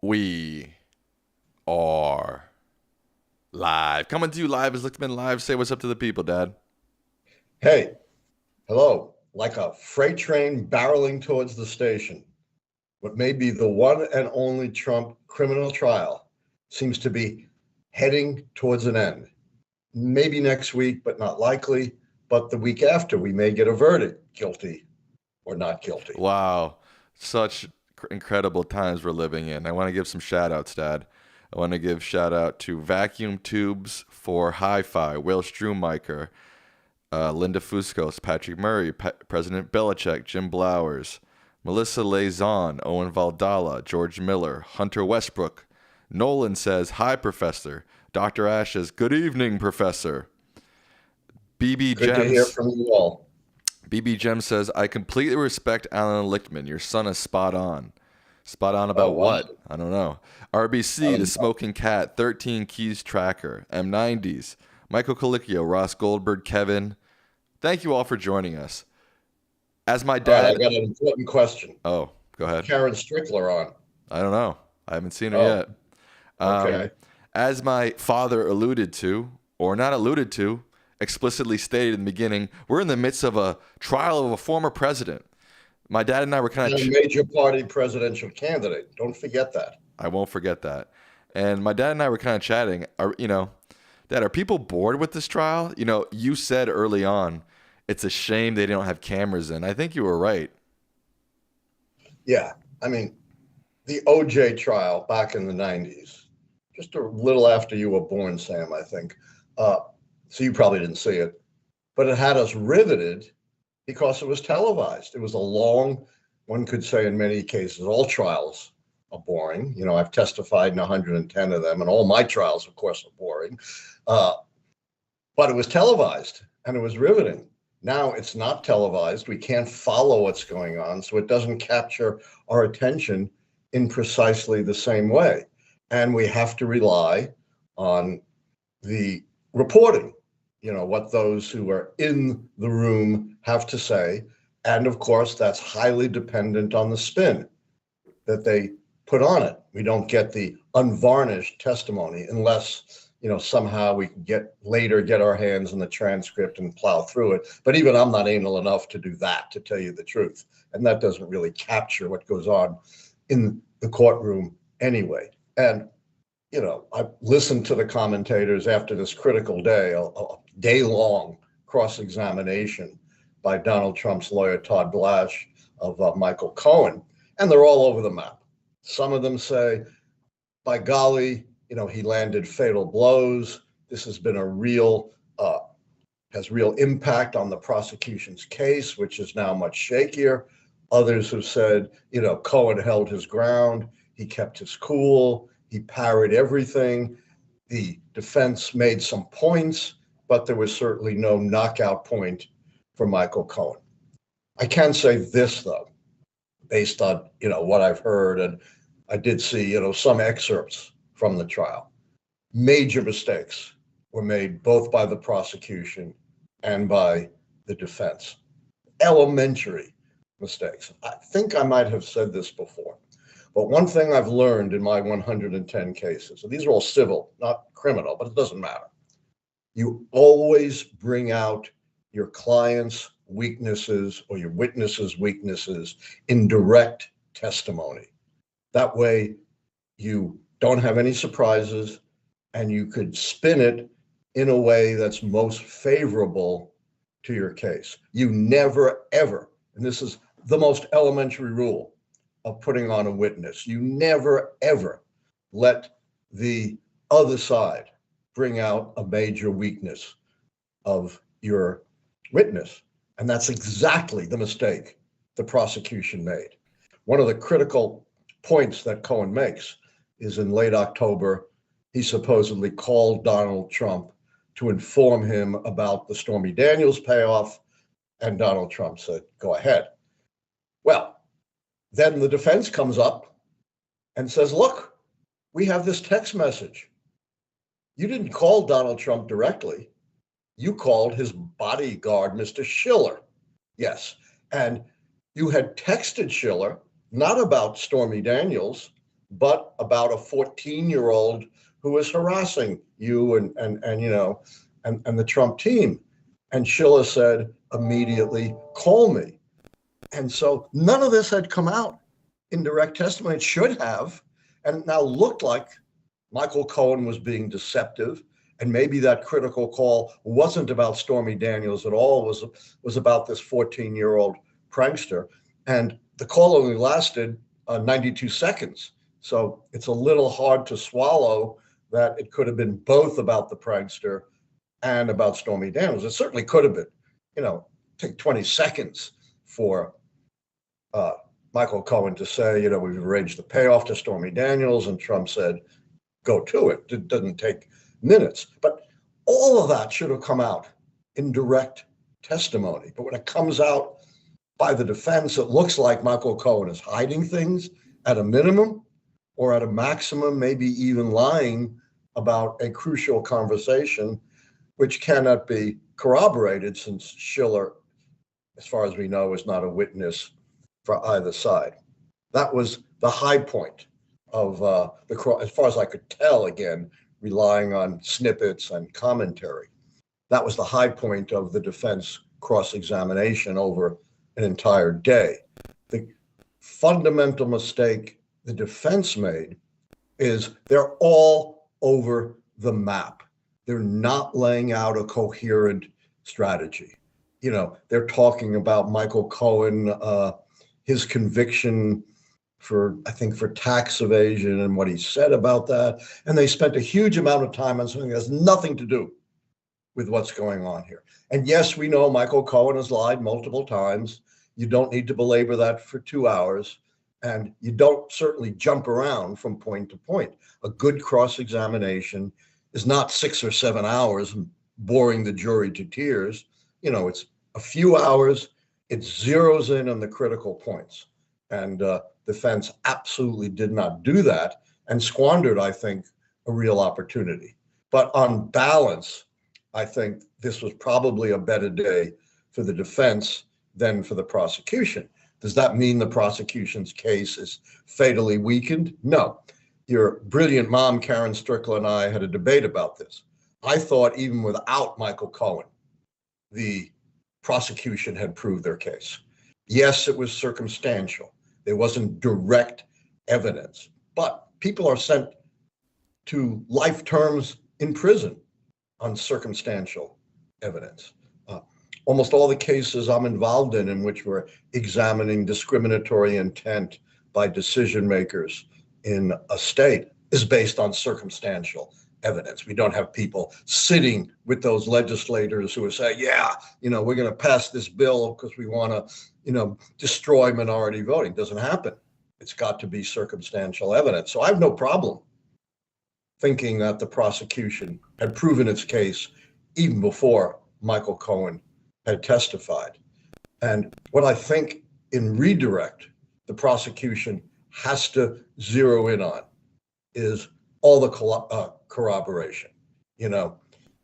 We are live. Coming to you live as Lichtman Live. Say what's up to the people, Dad. Hey, hello. Like a freight train barreling towards the station, what may be the one and only Trump criminal trial seems to be heading towards an end. Maybe next week, but not likely. But the week after, we may get a verdict, guilty or not guilty. Wow. Such incredible times we're living in. I want to give some shout outs, Dad. I want to give shout out to Vacuum Tubes for Hi-Fi, Will Strumacher, Linda Fuscos, Patrick Murray, President Belichick, Jim Blowers, Melissa Lazon, Owen Valdala, George Miller, Hunter Westbrook. Nolan says, "Hi, Professor." Dr. Ash says, "Good evening, Professor." BB Good to hear from you all. BB Gem says, "I completely respect Allan Lichtman. Your son is spot on." Spot on about what? I don't know. RBC, The Smoking Cat, 13 Keys Tracker, M90s, Michael Colicchio, Ross Goldberg, Kevin. Thank you all for joining us. As my dad... All right, I got an important question. Oh, go ahead. Karen Strickler on. I don't know. I haven't seen her yet. Okay. As my father alluded to, or not alluded to, explicitly stated in the beginning, we're in the midst of a trial of a former president. My dad and I were kind of... a major party presidential candidate. Don't forget that. I won't forget that. And my dad and I were kind of chatting. Dad, are people bored with this trial? You said early on, it's a shame they don't have cameras in. I think you were right. Yeah. I mean, the OJ trial back in the 90s, just a little after you were born, Sam, I think. So you probably didn't see it, but it had us riveted because it was televised. It was a long, one could say in many cases, all trials are boring. I've testified in 110 of them, and all my trials, of course, are boring. But it was televised, and it was riveting. Now it's not televised. We can't follow what's going on, so it doesn't capture our attention in precisely the same way. And we have to rely on the reporting, what those who are in the room have to say. And of course, that's highly dependent on the spin that they put on it. We don't get the unvarnished testimony unless, somehow we can get our hands on the transcript and plow through it. But even I'm not anal enough to do that, to tell you the truth. And that doesn't really capture what goes on in the courtroom anyway. And I listened to the commentators after this critical day, a day-long cross-examination by Donald Trump's lawyer, Todd Blash, of Michael Cohen, and they're all over the map. Some of them say, by golly, he landed fatal blows. This has been has real impact on the prosecution's case, which is now much shakier. Others have said, Cohen held his ground. He kept his cool. He parried everything. The defense made some points, but there was certainly no knockout point for Michael Cohen. I can say this, though, based on, what I've heard, and I did see, some excerpts from the trial. Major mistakes were made both by the prosecution and by the defense. Elementary mistakes. I think I might have said this before. But one thing I've learned in my 110 cases, and these are all civil, not criminal, but it doesn't matter. You always bring out your client's weaknesses or your witness's weaknesses in direct testimony. That way, you don't have any surprises, and you could spin it in a way that's most favorable to your case. You never, ever, and this is the most elementary rule of putting on a witness, you never, ever let the other side bring out a major weakness of your witness. And that's exactly the mistake the prosecution made. One of the critical points that Cohen makes is in late October, he supposedly called Donald Trump to inform him about the Stormy Daniels payoff, and Donald Trump said, go ahead. Well, then the defense comes up and says, look, we have this text message. You didn't call Donald Trump directly. You called his bodyguard, Mr. Schiller. Yes. And you had texted Schiller, not about Stormy Daniels, but about a 14-year-old who was harassing you and you know, and the Trump team. And Schiller said immediately, call me. And so none of this had come out in direct testimony. It should have, and it now looked like Michael Cohen was being deceptive. And maybe that critical call wasn't about Stormy Daniels at all, was about this 14-year-old prankster. And the call only lasted 92 seconds. So it's a little hard to swallow that it could have been both about the prankster and about Stormy Daniels. It certainly could have been. You know, take 20 seconds for Michael Cohen to say, you know, we've arranged the payoff to Stormy Daniels, and Trump said, go to it. It doesn't take minutes. But all of that should have come out in direct testimony. But when it comes out by the defense, it looks like Michael Cohen is hiding things at a minimum, or at a maximum, maybe even lying about a crucial conversation, which cannot be corroborated, since Schiller, as far as we know, is not a witness for either side. That was the high point of as far as I could tell, again, relying on snippets and commentary. That was the high point of the defense cross-examination over an entire day. The fundamental mistake the defense made is they're all over the map. They're not laying out a coherent strategy. You know, they're talking about Michael Cohen, his conviction for, I think, for tax evasion and what he said about that. And they spent a huge amount of time on something that has nothing to do with what's going on here. And yes, we know Michael Cohen has lied multiple times. You don't need to belabor that for 2 hours. And you don't certainly jump around from point to point. A good cross-examination is not 6 or 7 hours boring the jury to tears. You know, it's a few hours. It zeroes in on the critical points. And defense absolutely did not do that and squandered, I think, a real opportunity. But on balance, I think this was probably a better day for the defense than for the prosecution. Does that mean the prosecution's case is fatally weakened? No. Your brilliant mom, Karen Strickler, and I had a debate about this. I thought even without Michael Cohen, the prosecution had proved their case. Yes, it was circumstantial. There wasn't direct evidence, but people are sent to life terms in prison on circumstantial evidence. Almost all the cases I'm involved in which we're examining discriminatory intent by decision makers in a state is based on circumstantial evidence. We don't have people sitting with those legislators who are saying, yeah, you know, we're going to pass this bill because we want to, you know, destroy minority voting. It doesn't happen. It's got to be circumstantial evidence. So I have no problem thinking that the prosecution had proven its case even before Michael Cohen had testified. And what I think in redirect, the prosecution has to zero in on is all the corroboration. You know,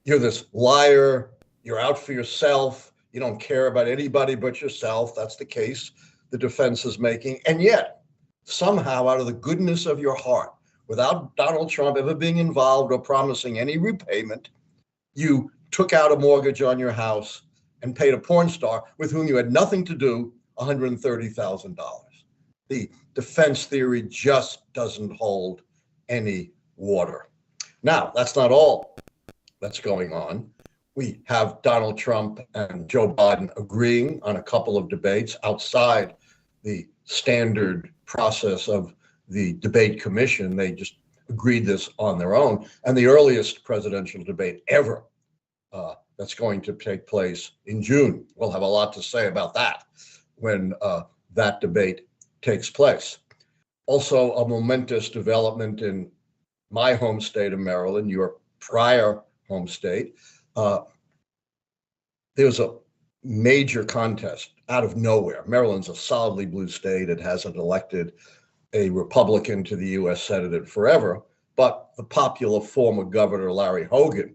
you're this liar, you're out for yourself, you don't care about anybody but yourself. That's the case the defense is making. And yet, somehow, out of the goodness of your heart, without Donald Trump ever being involved or promising any repayment, you took out a mortgage on your house and paid a porn star with whom you had nothing to do $130,000. The defense theory just doesn't hold any water. Now, that's not all that's going on. We have Donald Trump and Joe Biden agreeing on a couple of debates outside the standard process of the debate commission. They just agreed this on their own. And the earliest presidential debate ever that's going to take place in June. We'll have a lot to say about that when that debate takes place. Also, a momentous development in my home state of Maryland, your prior home state. There was a major contest out of nowhere. Maryland's a solidly blue state. It hasn't elected a Republican to the U.S. Senate in forever, but the popular former governor, Larry Hogan,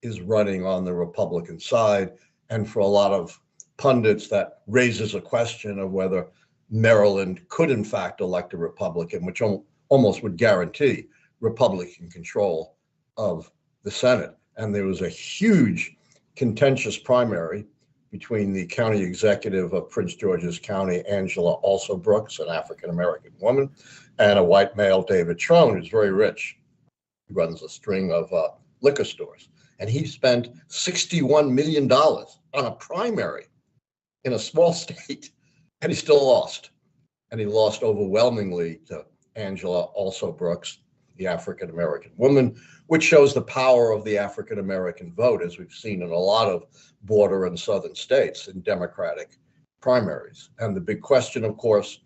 is running on the Republican side. And for a lot of pundits, that raises a question of whether Maryland could in fact elect a Republican, which almost would guarantee Republican control of the Senate. And there was a huge contentious primary between the county executive of Prince George's County, Angela Alsobrooks, an African-American woman, and a white male, David Trone, who's very rich. He runs a string of liquor stores. And he spent $61 million on a primary in a small state, and he still lost. And he lost overwhelmingly to Angela Alsobrooks, the African-American woman, which shows the power of the African-American vote, as we've seen in a lot of border and southern states in Democratic primaries. And the big question, of course,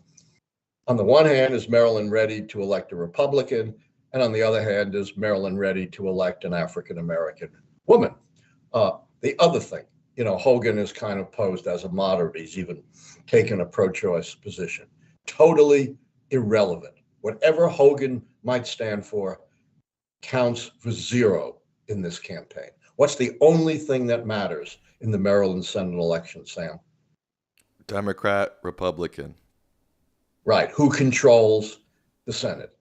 on the one hand, is Maryland ready to elect a Republican? And on the other hand, is Maryland ready to elect an African-American woman? The other thing, Hogan is kind of posed as a moderate. He's even taken a pro-choice position. Totally irrelevant. Whatever Hogan might stand for counts for zero in this campaign. What's the only thing that matters in the Maryland Senate election, Sam? Democrat, Republican. Right. Who controls the Senate?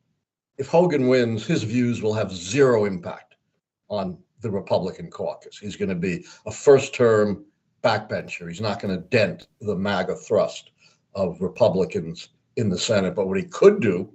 If Hogan wins, his views will have zero impact on the Republican caucus. He's going to be a first-term backbencher. He's not going to dent the MAGA thrust of Republicans in the Senate. But what he could do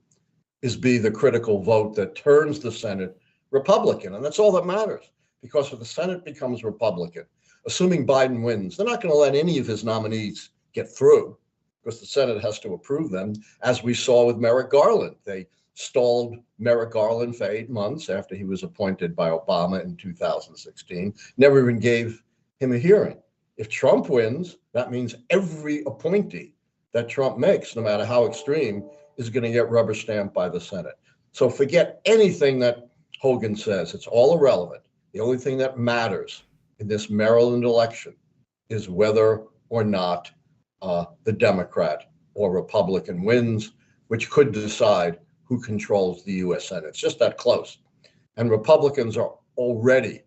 is be the critical vote that turns the Senate Republican. And that's all that matters, because if the Senate becomes Republican, assuming Biden wins, they're not going to let any of his nominees get through, because the Senate has to approve them, as we saw with Merrick Garland. They stalled Merrick Garland for 8 months after he was appointed by Obama in 2016, never even gave him a hearing. If Trump wins, that means every appointee that Trump makes, no matter how extreme, is going to get rubber stamped by the Senate. So forget anything that Hogan says. It's all irrelevant. The only thing that matters in this Maryland election is whether or not the Democrat or Republican wins, which could decide who controls the U.S. Senate. It's just that close. And Republicans are already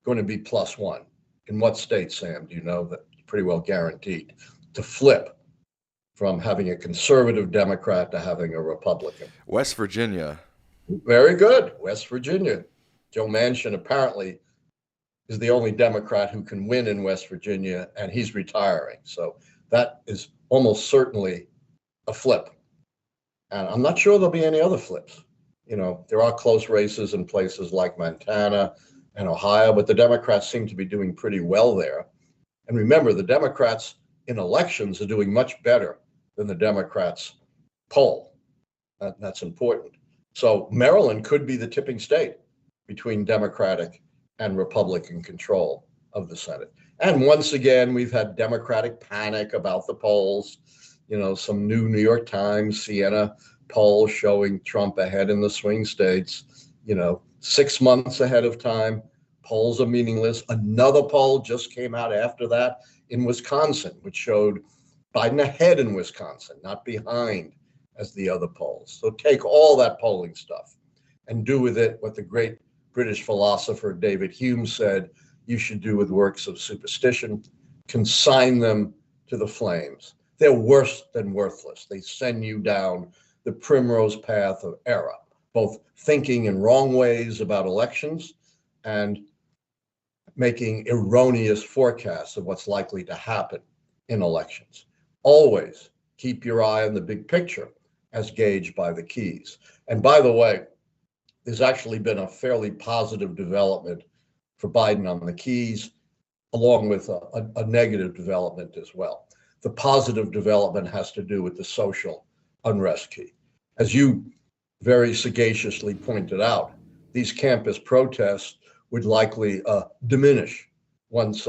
going to be +1. In what state, Sam, do you know that pretty well guaranteed to flip from having a conservative Democrat to having a Republican? West Virginia. Very good. West Virginia. Joe Manchin apparently is the only Democrat who can win in West Virginia, and he's retiring. So that is almost certainly a flip. And I'm not sure there'll be any other flips. There are close races in places like Montana and Ohio, but the Democrats seem to be doing pretty well there. And remember, the Democrats in elections are doing much better than the Democrats poll. That's important. So Maryland could be the tipping state between Democratic and Republican control of the Senate. And once again, we've had Democratic panic about the polls. Some new New York Times, Siena poll showing Trump ahead in the swing states, 6 months ahead of time. Polls are meaningless. Another poll just came out after that in Wisconsin, which showed Biden ahead in Wisconsin, not behind as the other polls. So take all that polling stuff and do with it what the great British philosopher David Hume said you should do with works of superstition: consign them to the flames. They're worse than worthless. They send you down the primrose path of error, both thinking in wrong ways about elections and making erroneous forecasts of what's likely to happen in elections. Always keep your eye on the big picture as gauged by the keys. And by the way, there's actually been a fairly positive development for Biden on the keys, along with a negative development as well. The positive development has to do with the social unrest key. As you very sagaciously pointed out, these campus protests would likely diminish once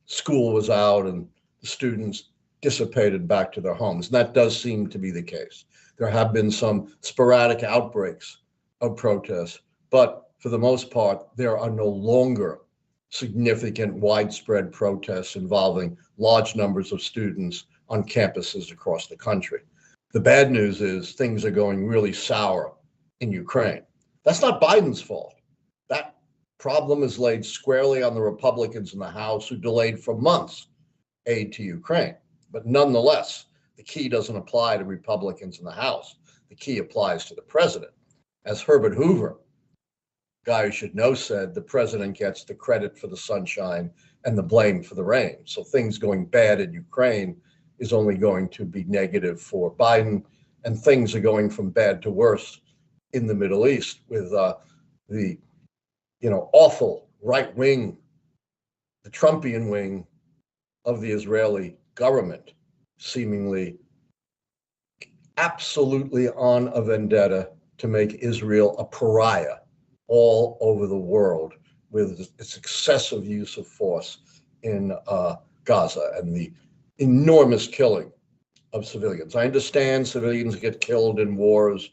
school was out and the students dissipated back to their homes. And that does seem to be the case. There have been some sporadic outbreaks of protests, but for the most part, there are no longer significant widespread protests involving large numbers of students on campuses across the country. The bad news is things are going really sour in Ukraine. That's not Biden's fault. That problem is laid squarely on the Republicans in the House, who delayed for months aid to Ukraine. But nonetheless, the key doesn't apply to Republicans in the House. The key applies to the president. As Herbert Hoover, guy who should know, said, the president gets the credit for the sunshine and the blame for the rain. So things going bad in Ukraine is only going to be negative for Biden, and things are going from bad to worse in the Middle East with the awful right wing, the Trumpian wing of the Israeli government, seemingly absolutely on a vendetta to make Israel a pariah all over the world with its excessive use of force in Gaza and the enormous killing of civilians. I understand civilians get killed in wars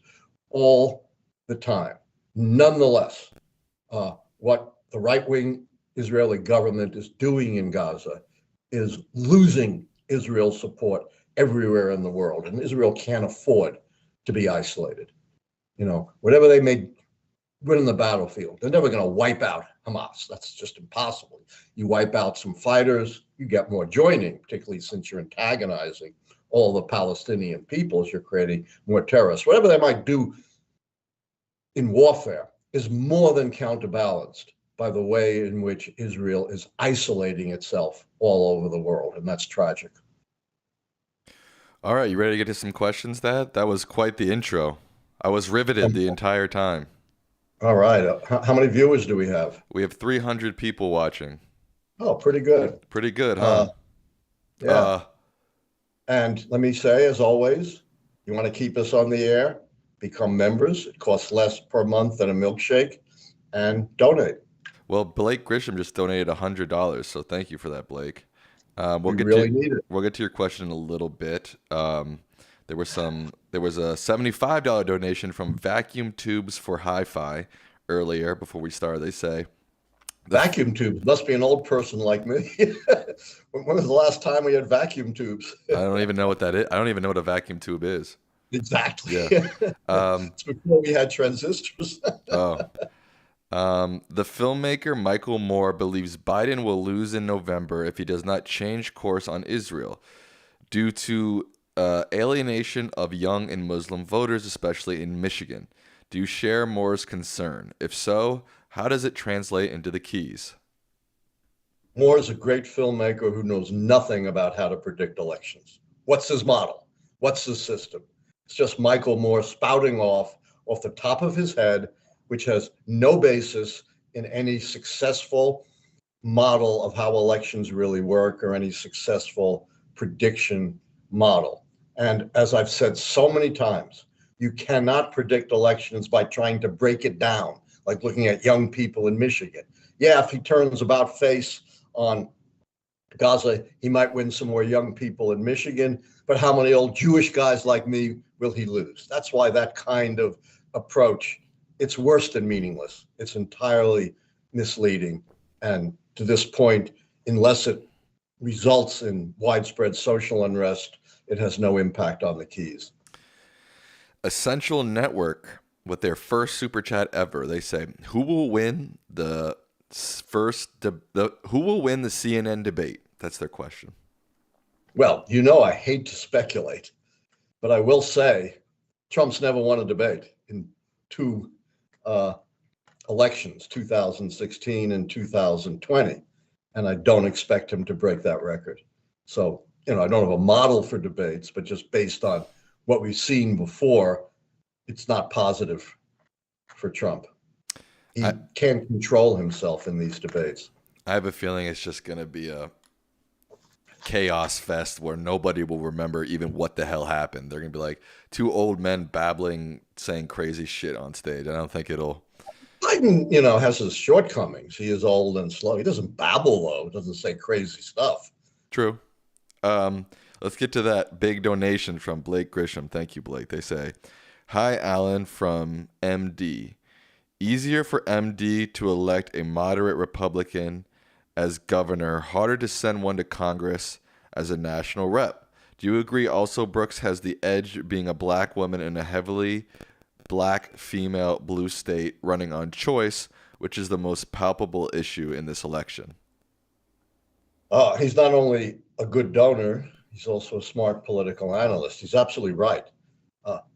all the time. Nonetheless, what the right-wing Israeli government is doing in Gaza is losing Israel's support everywhere in the world, and Israel can't afford to be isolated. Whatever they may win in the battlefield, they're never going to wipe out Hamas. That's just impossible. You wipe out some fighters, you get more joining, particularly since you're antagonizing all the Palestinian peoples, you're creating more terrorists. Whatever they might do in warfare is more than counterbalanced by the way in which Israel is isolating itself all over the world, and that's tragic. All right, you ready to get to some questions, Dad? That was quite the intro. I was riveted the entire time. All right. How many viewers do we have? We have 300 people watching. Oh, pretty good. Pretty good, huh? Yeah. And let me say, as always, you want to keep us on the air, become members. It costs less per month than a milkshake, and donate. Well, Blake Grisham just donated $100, so thank you for that, Blake. We'll get to your question in a little bit. There was a $75 donation from Vacuum Tubes for Hi-Fi earlier before we started. They say vacuum tubes must be an old person like me. When was the last time we had vacuum tubes? I don't even know what that is. I don't even know what a vacuum tube is. Exactly. Yeah. It's before we had transistors. The filmmaker Michael Moore believes Biden will lose in November if he does not change course on Israel due to alienation of young and Muslim voters, especially in Michigan. Do you share Moore's concern? If so, how does it translate into the keys? Moore is a great filmmaker who knows nothing about how to predict elections. What's his model? What's his system? It's just Michael Moore spouting off the top of his head, which has no basis in any successful model of how elections really work or any successful prediction model. And as I've said so many times, you cannot predict elections by trying to break it down, like looking at young people in Michigan. Yeah, if he turns about face on Gaza, he might win some more young people in Michigan, but how many old Jewish guys like me will he lose? That's why that kind of approach, it's worse than meaningless. It's entirely misleading. And to this point, unless it results in widespread social unrest, it has no impact on the keys. Essential Network, with their first super chat ever, they say, who will win the CNN debate? That's their question. Well, I hate to speculate, but I will say Trump's never won a debate in two elections, 2016 and 2020, and I don't expect him to break that record. So, I don't have a model for debates, but just based on what we've seen before, it's not positive for Trump. He can't control himself in these debates. I have a feeling it's just going to be a chaos fest where nobody will remember even what the hell happened. They're going to be like two old men babbling, saying crazy shit on stage. I don't think it'll... Biden, has his shortcomings. He is old and slow. He doesn't babble, though. He doesn't say crazy stuff. True. Let's get to that big donation from Blake Grisham. Thank you, Blake. They say, hi, Allan from MD. Easier for MD to elect a moderate Republican as governor, harder to send one to Congress as a national rep. Do you agree Alsobrooks has the edge being a black woman in a heavily black female blue state running on choice, which is the most palpable issue in this election? He's not only a good donor, he's also a smart political analyst. He's absolutely right.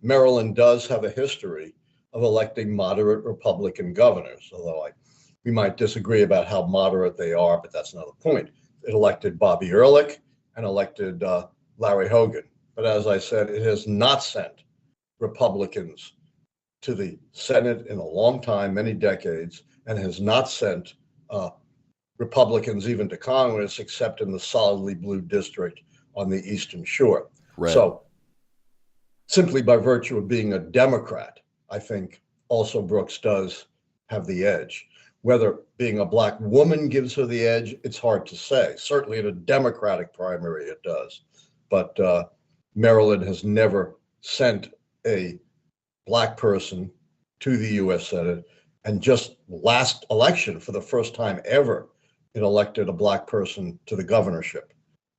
Maryland does have a history of electing moderate Republican governors, although we might disagree about how moderate they are, but that's another point. It elected Bobby Ehrlich and elected Larry Hogan. But as I said, it has not sent Republicans to the Senate in a long time, many decades, and has not sent Republicans even to Congress, except in the solidly blue district on the Eastern Shore. Right. So simply by virtue of being a Democrat, I think Alsobrooks does have the edge. Whether being a Black woman gives her the edge, it's hard to say. Certainly in a Democratic primary, it does. But Maryland has never sent a Black person to the U.S. Senate. And just last election, for the first time ever, it elected a Black person to the governorship.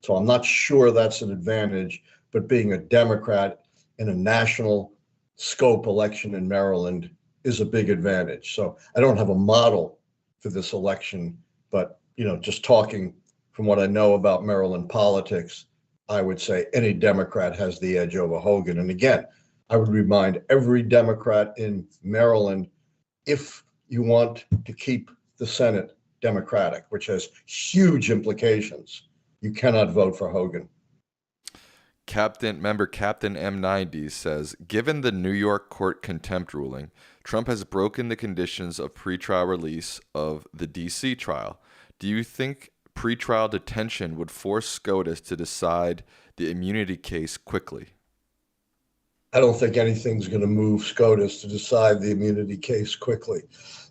So I'm not sure that's an advantage, but being a Democrat in a national scope election in Maryland is a big advantage. So I don't have a model for this election, but just talking from what I know about Maryland politics, I would say any Democrat has the edge over Hogan. And again, I would remind every Democrat in Maryland, if you want to keep the Senate Democratic, which has huge implications, you cannot vote for Hogan. Captain M90 says, given the New York court contempt ruling, Trump has broken the conditions of pretrial release of the D.C. trial. Do you think pretrial detention would force SCOTUS to decide the immunity case quickly? I don't think anything's going to move SCOTUS to decide the immunity case quickly.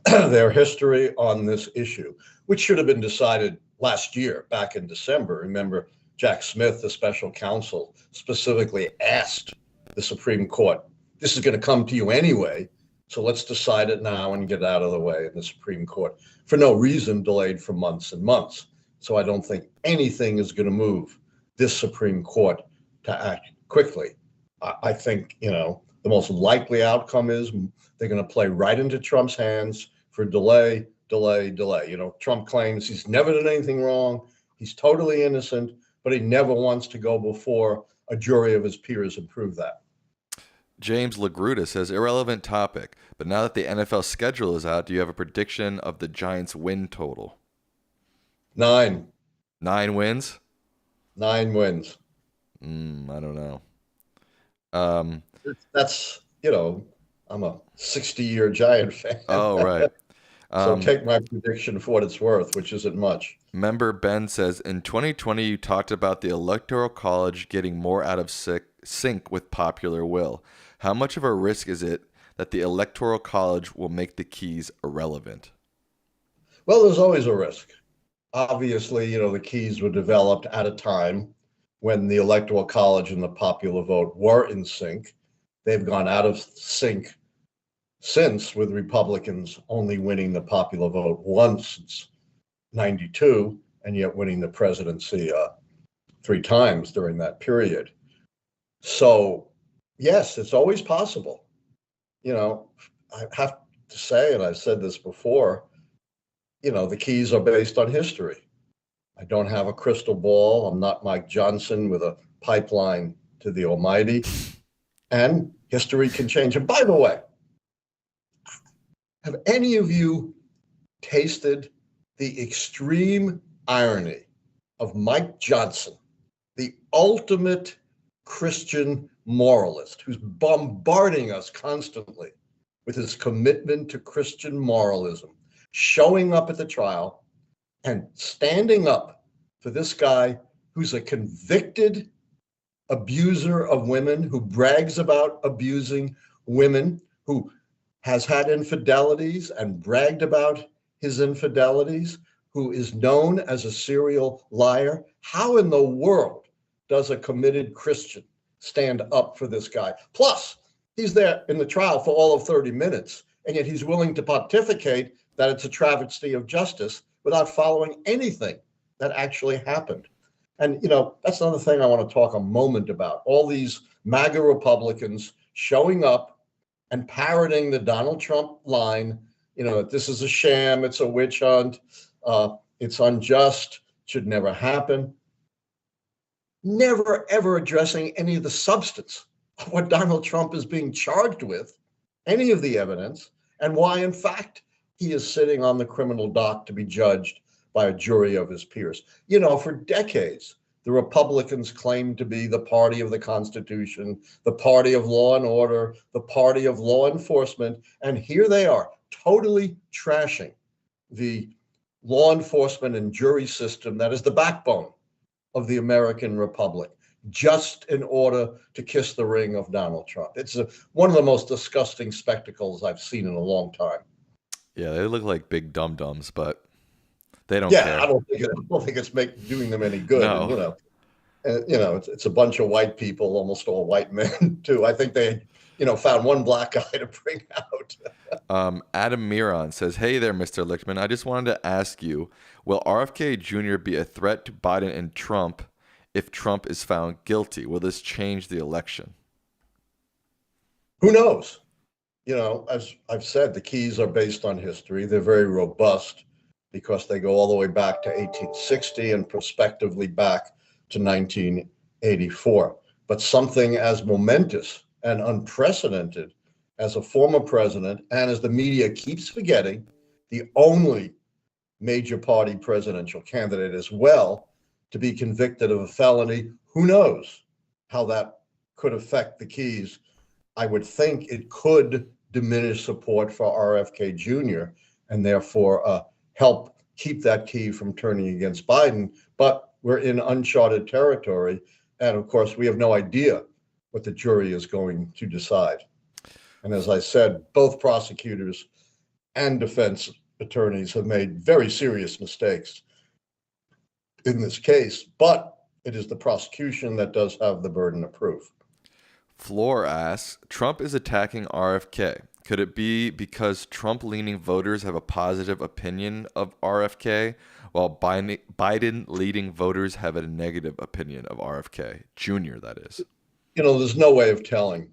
Their history on this issue, which should have been decided last year, back in December. Remember, Jack Smith, the special counsel, specifically asked the Supreme Court, this is going to come to you anyway, so let's decide it now and get out of the way. And the Supreme Court, for no reason, delayed for months and months. So I don't think anything is going to move this Supreme Court to act quickly. I think, the most likely outcome is they're going to play right into Trump's hands for delay. Trump claims he's never done anything wrong. He's totally innocent, but he never wants to go before a jury of his peers and prove that. James Lagruda says, irrelevant topic, but now that the NFL schedule is out, do you have a prediction of the Giants' win total? 9. 9 wins? 9 wins. I don't know. That's, I'm a 60-year Giant fan. Oh, right. So take my prediction for what it's worth, which isn't much. Member Ben says, in 2020, you talked about the Electoral College getting more out of sync with popular will. How much of a risk is it that the Electoral College will make the keys irrelevant? Well, there's always a risk. Obviously, the keys were developed at a time when the Electoral College and the popular vote were in sync. They've gone out of sync since, with Republicans only winning the popular vote once since 92, and yet winning the presidency 3 times during that period. So, yes, it's always possible. I have to say, and I've said this before, the keys are based on history. I don't have a crystal ball. I'm not Mike Johnson with a pipeline to the Almighty. And history can change. And by the way, have any of you tasted the extreme irony of Mike Johnson, the ultimate Christian moralist, who's bombarding us constantly with his commitment to Christian moralism, showing up at the trial and standing up for this guy who's a convicted abuser of women, who brags about abusing women, who has had infidelities and bragged about his infidelities, who is known as a serial liar? How in the world does a committed Christian stand up for this guy? Plus, he's there in the trial for all of 30 minutes, and yet he's willing to pontificate that it's a travesty of justice without following anything that actually happened. And, that's another thing I want to talk a moment about. All these MAGA Republicans showing up and parroting the Donald Trump line, that this is a sham, it's a witch hunt, it's unjust, should never happen. Never, ever addressing any of the substance of what Donald Trump is being charged with any of the evidence and why, in fact, he is sitting on the criminal dock to be judged by a jury of his peers. You know, for decades, the Republicans claimed to be the party of the Constitution, the party of law and order, the party of law enforcement, and here they are, totally trashing the law enforcement and jury system that is the backbone of the American Republic, just in order to kiss the ring of Donald Trump. It's one of the most disgusting spectacles I've seen in a long time. Yeah, they look like big dum-dums, but they don't Yeah, care. I don't think it's doing them any good. No. And, it's a bunch of white people, almost all white men too. I think they, found one black guy to bring out. Adam Miron says, "Hey there, Mr. Lichtman. I just wanted to ask you, will RFK Jr. be a threat to Biden and Trump if Trump is found guilty? Will this change the election?" Who knows? As I've said, the keys are based on history. They're very robust because they go all the way back to 1860 and prospectively back to 1984. But something as momentous and unprecedented as a former president, and as the media keeps forgetting, the only major party presidential candidate as well to be convicted of a felony, who knows how that could affect the keys. I would think it could diminish support for RFK Jr. and therefore help keep that key from turning against Biden. But we're in uncharted territory. And of course, we have no idea what the jury is going to decide. And as I said, both prosecutors and defense attorneys have made very serious mistakes in this case, but it is the prosecution that does have the burden of proof. Floor asks, Trump is attacking RFK. Could it be because Trump-leaning voters have a positive opinion of RFK, while Biden-leading voters have a negative opinion of RFK Jr., that is? There's no way of telling,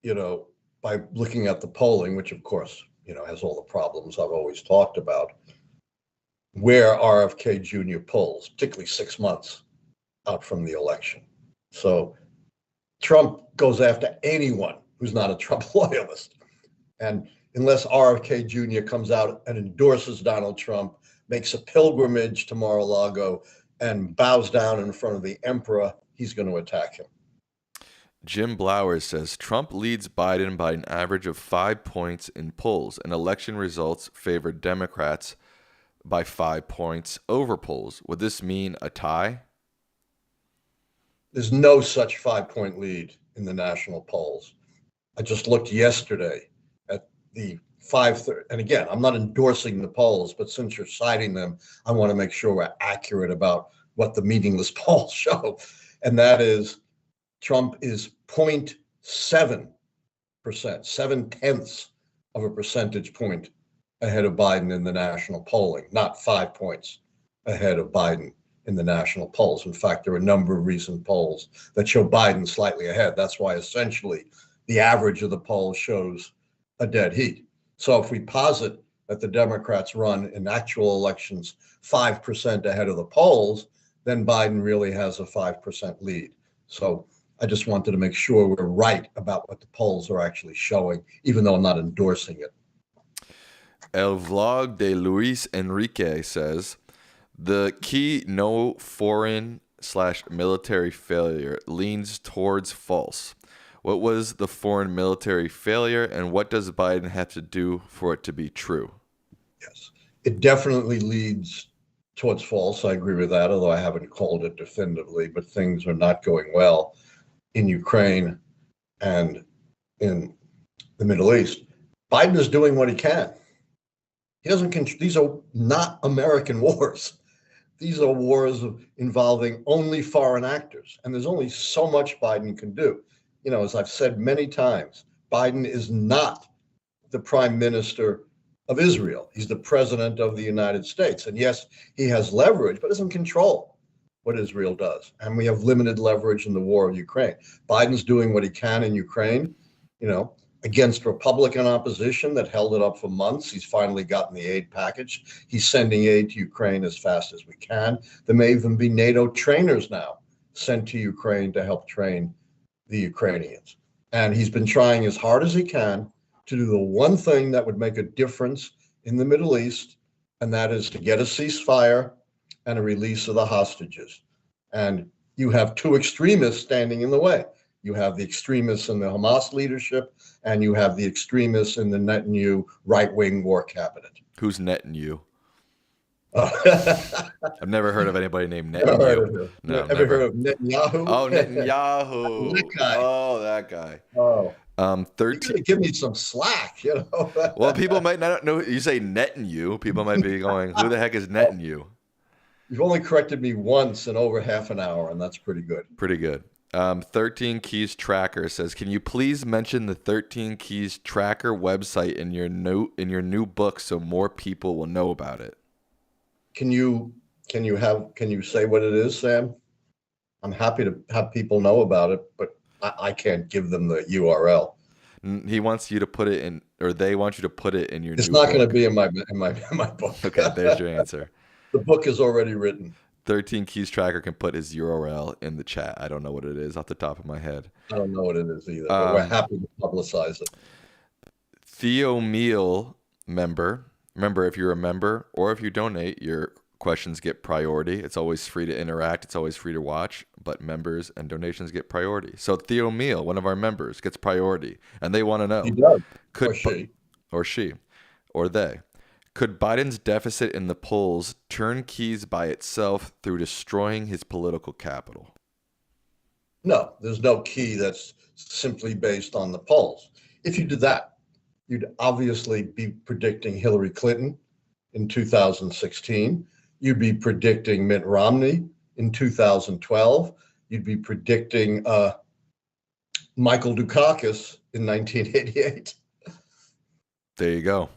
by looking at the polling, which of course, has all the problems I've always talked about, where RFK Jr. polls, particularly 6 months out from the election. So Trump goes after anyone who's not a Trump loyalist. And unless RFK Jr. comes out and endorses Donald Trump, makes a pilgrimage to Mar-a-Lago, and bows down in front of the emperor, he's going to attack him. Jim Blowers says, Trump leads Biden by an average of 5 points in polls, and election results favor Democrats by 5 points over polls. Would this mean a tie? There's no such 5-point lead in the national polls. I just looked yesterday at the 5:30, and again, I'm not endorsing the polls, but since you're citing them, I want to make sure we're accurate about what the meaningless polls show. And that is Trump is 0.7%, 0.7 of a percentage point ahead of Biden in the national polling, not 5 points ahead of Biden in the national polls. In fact, there are a number of recent polls that show Biden slightly ahead. That's why essentially the average of the polls shows a dead heat. So if we posit that the Democrats run in actual elections 5% ahead of the polls, then Biden really has a 5% lead. So I just wanted to make sure we're right about what the polls are actually showing, even though I'm not endorsing it. El Vlog de Luis Enrique says, the key no foreign/military failure leans towards false. What was the foreign military failure, and what does Biden have to do for it to be true? Yes, it definitely leads towards false. I agree with that, although I haven't called it definitively, but things are not going well in Ukraine and in the Middle East. Biden is doing what he can. He doesn't. These are not American wars. These are wars involving only foreign actors, and there's only so much Biden can do. As I've said many times, Biden is not the prime minister of Israel. He's the president of the United States. And yes, he has leverage, but doesn't control what Israel does. And we have limited leverage in the war of Ukraine. Biden's doing what he can in Ukraine, against Republican opposition that held it up for months. He's finally gotten the aid package. He's sending aid to Ukraine as fast as we can. There may even be NATO trainers now sent to Ukraine to help train the Ukrainians. And he's been trying as hard as he can to do the one thing that would make a difference in the Middle East, and that is to get a ceasefire and a release of the hostages. And you have two extremists standing in the way. You have the extremists in the Hamas leadership, and you have the extremists in the Netanyahu right-wing war cabinet. Who's Netanyahu? I've I've never heard of anybody named never heard of Netanyahu. him. No, Ever never. heard of Netanyahu? Oh, Netanyahu. That guy. Oh, that guy. Oh, you 13. gotta give me some slack, you know. Well, people might not know. You say Netanyahu, people might be going, "Who the heck is Netanyahu?" You've only corrected me once in over half an hour, and that's pretty good. Pretty good. 13 Keys Tracker says, "Can you please mention the 13 Keys Tracker website in your new book so more people will know about it?" Can you say what it is, Sam? I'm happy to have people know about it, but I can't give them the URL. He wants you to put it in, or they want you to put it in your. It's new not book. going to be in my book. Okay, there's your answer. The book is already written. 13 Keys Tracker can put his URL in the chat. I don't know what it is off the top of my head. I don't know what it is either, but we're happy to publicize it. Theo Meal member. Remember, if you're a member or if you donate, your questions get priority. It's always free to interact. It's always free to watch, but members and donations get priority. So Theo Meal, one of our members, gets priority, and they want to know. He does. Or she. Or they. Could Biden's deficit in the polls turn Keys by itself through destroying his political capital? No, there's no key that's simply based on the polls. If you did that, you'd obviously be predicting Hillary Clinton in 2016. You'd be predicting Mitt Romney in 2012. You'd be predicting Michael Dukakis in 1988. There you go.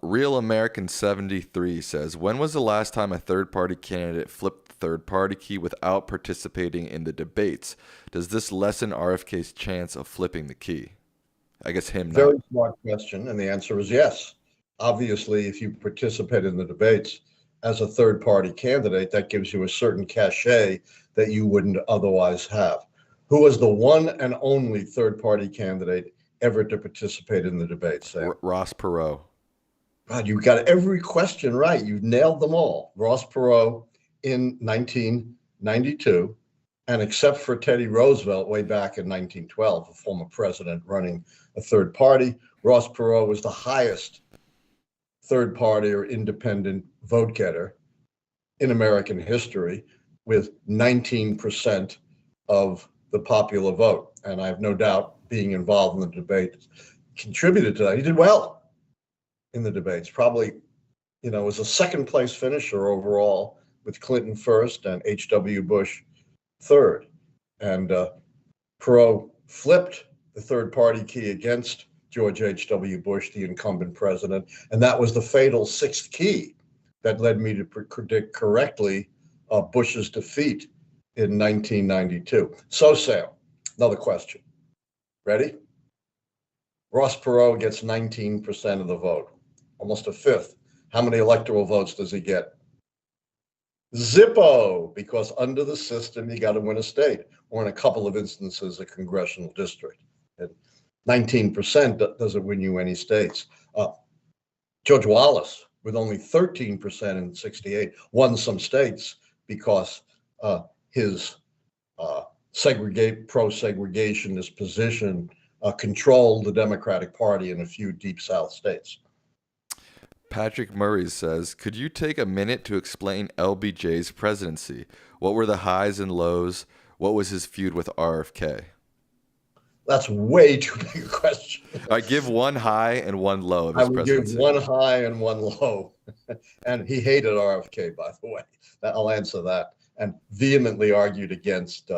Real American 73 says, when was the last time a third-party candidate flipped the third-party key without participating in the debates? Does this lessen RFK's chance of flipping the key? I guess him not. Very smart question, and the answer is yes. Obviously, if you participate in the debates as a third-party candidate, that gives you a certain cachet that you wouldn't otherwise have. Who was the one and only third-party candidate ever to participate in the debates? Ross Perot. God, you got every question right. You nailed them all. Ross Perot in 1992, and except for Teddy Roosevelt way back in 1912, a former president running a third party, Ross Perot was the highest third party or independent vote getter in American history with 19% of the popular vote. And I have no doubt being involved in the debate contributed to that. He did well in the debates, probably, was a second place finisher overall with Clinton first and H.W. Bush third. And Perot flipped the third party key against George H.W. Bush, the incumbent president. And that was the fatal sixth key that led me to predict correctly Bush's defeat in 1992. So, Sam, another question. Ready? Ross Perot gets 19% of the vote, almost a fifth. How many electoral votes does he get? Zippo, because under the system, you got to win a state, or in a couple of instances, a congressional district. And 19% doesn't win you any states. George Wallace, with only 13% in 68, won some states because his pro-segregationist position controlled the Democratic Party in a few deep South states. Patrick Murray says, could you take a minute to explain LBJ's presidency? What were the highs and lows? What was his feud with RFK? That's way too big a question. I give one high and one low of his presidency. Give one high and one low. And he hated RFK, by the way. I'll answer that. And vehemently argued against,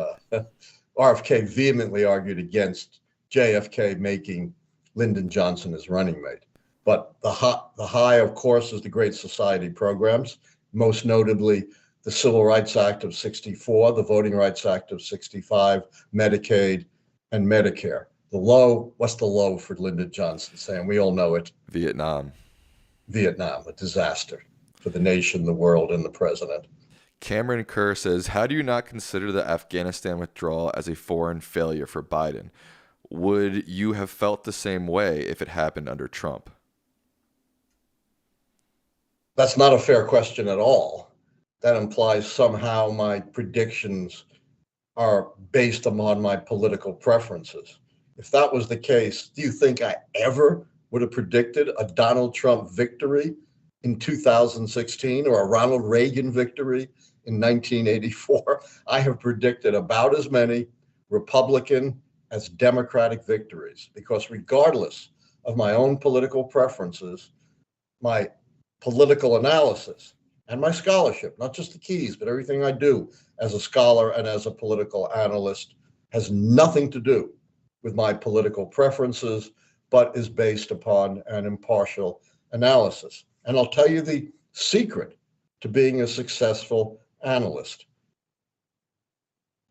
RFK vehemently argued against JFK making Lyndon Johnson his running mate. But the high, of course, is the Great Society programs, most notably the Civil Rights Act of 64, the Voting Rights Act of 65, Medicaid, and Medicare. The low, what's the low for Lyndon Johnson, Sam? We all know it. Vietnam, a disaster for the nation, the world, and the president. Cameron Kerr says, how do you not consider the Afghanistan withdrawal as a foreign failure for Biden? Would you have felt the same way if it happened under Trump? That's not a fair question at all. That implies somehow my predictions are based upon my political preferences. If that was the case, do you think I ever would have predicted a Donald Trump victory in 2016 or a Ronald Reagan victory in 1984? I have predicted about as many Republican as Democratic victories, because regardless of my own political preferences, my political analysis and my scholarship, not just the keys, but everything I do as a scholar and as a political analyst, has nothing to do with my political preferences, but is based upon an impartial analysis. And I'll tell you the secret to being a successful analyst.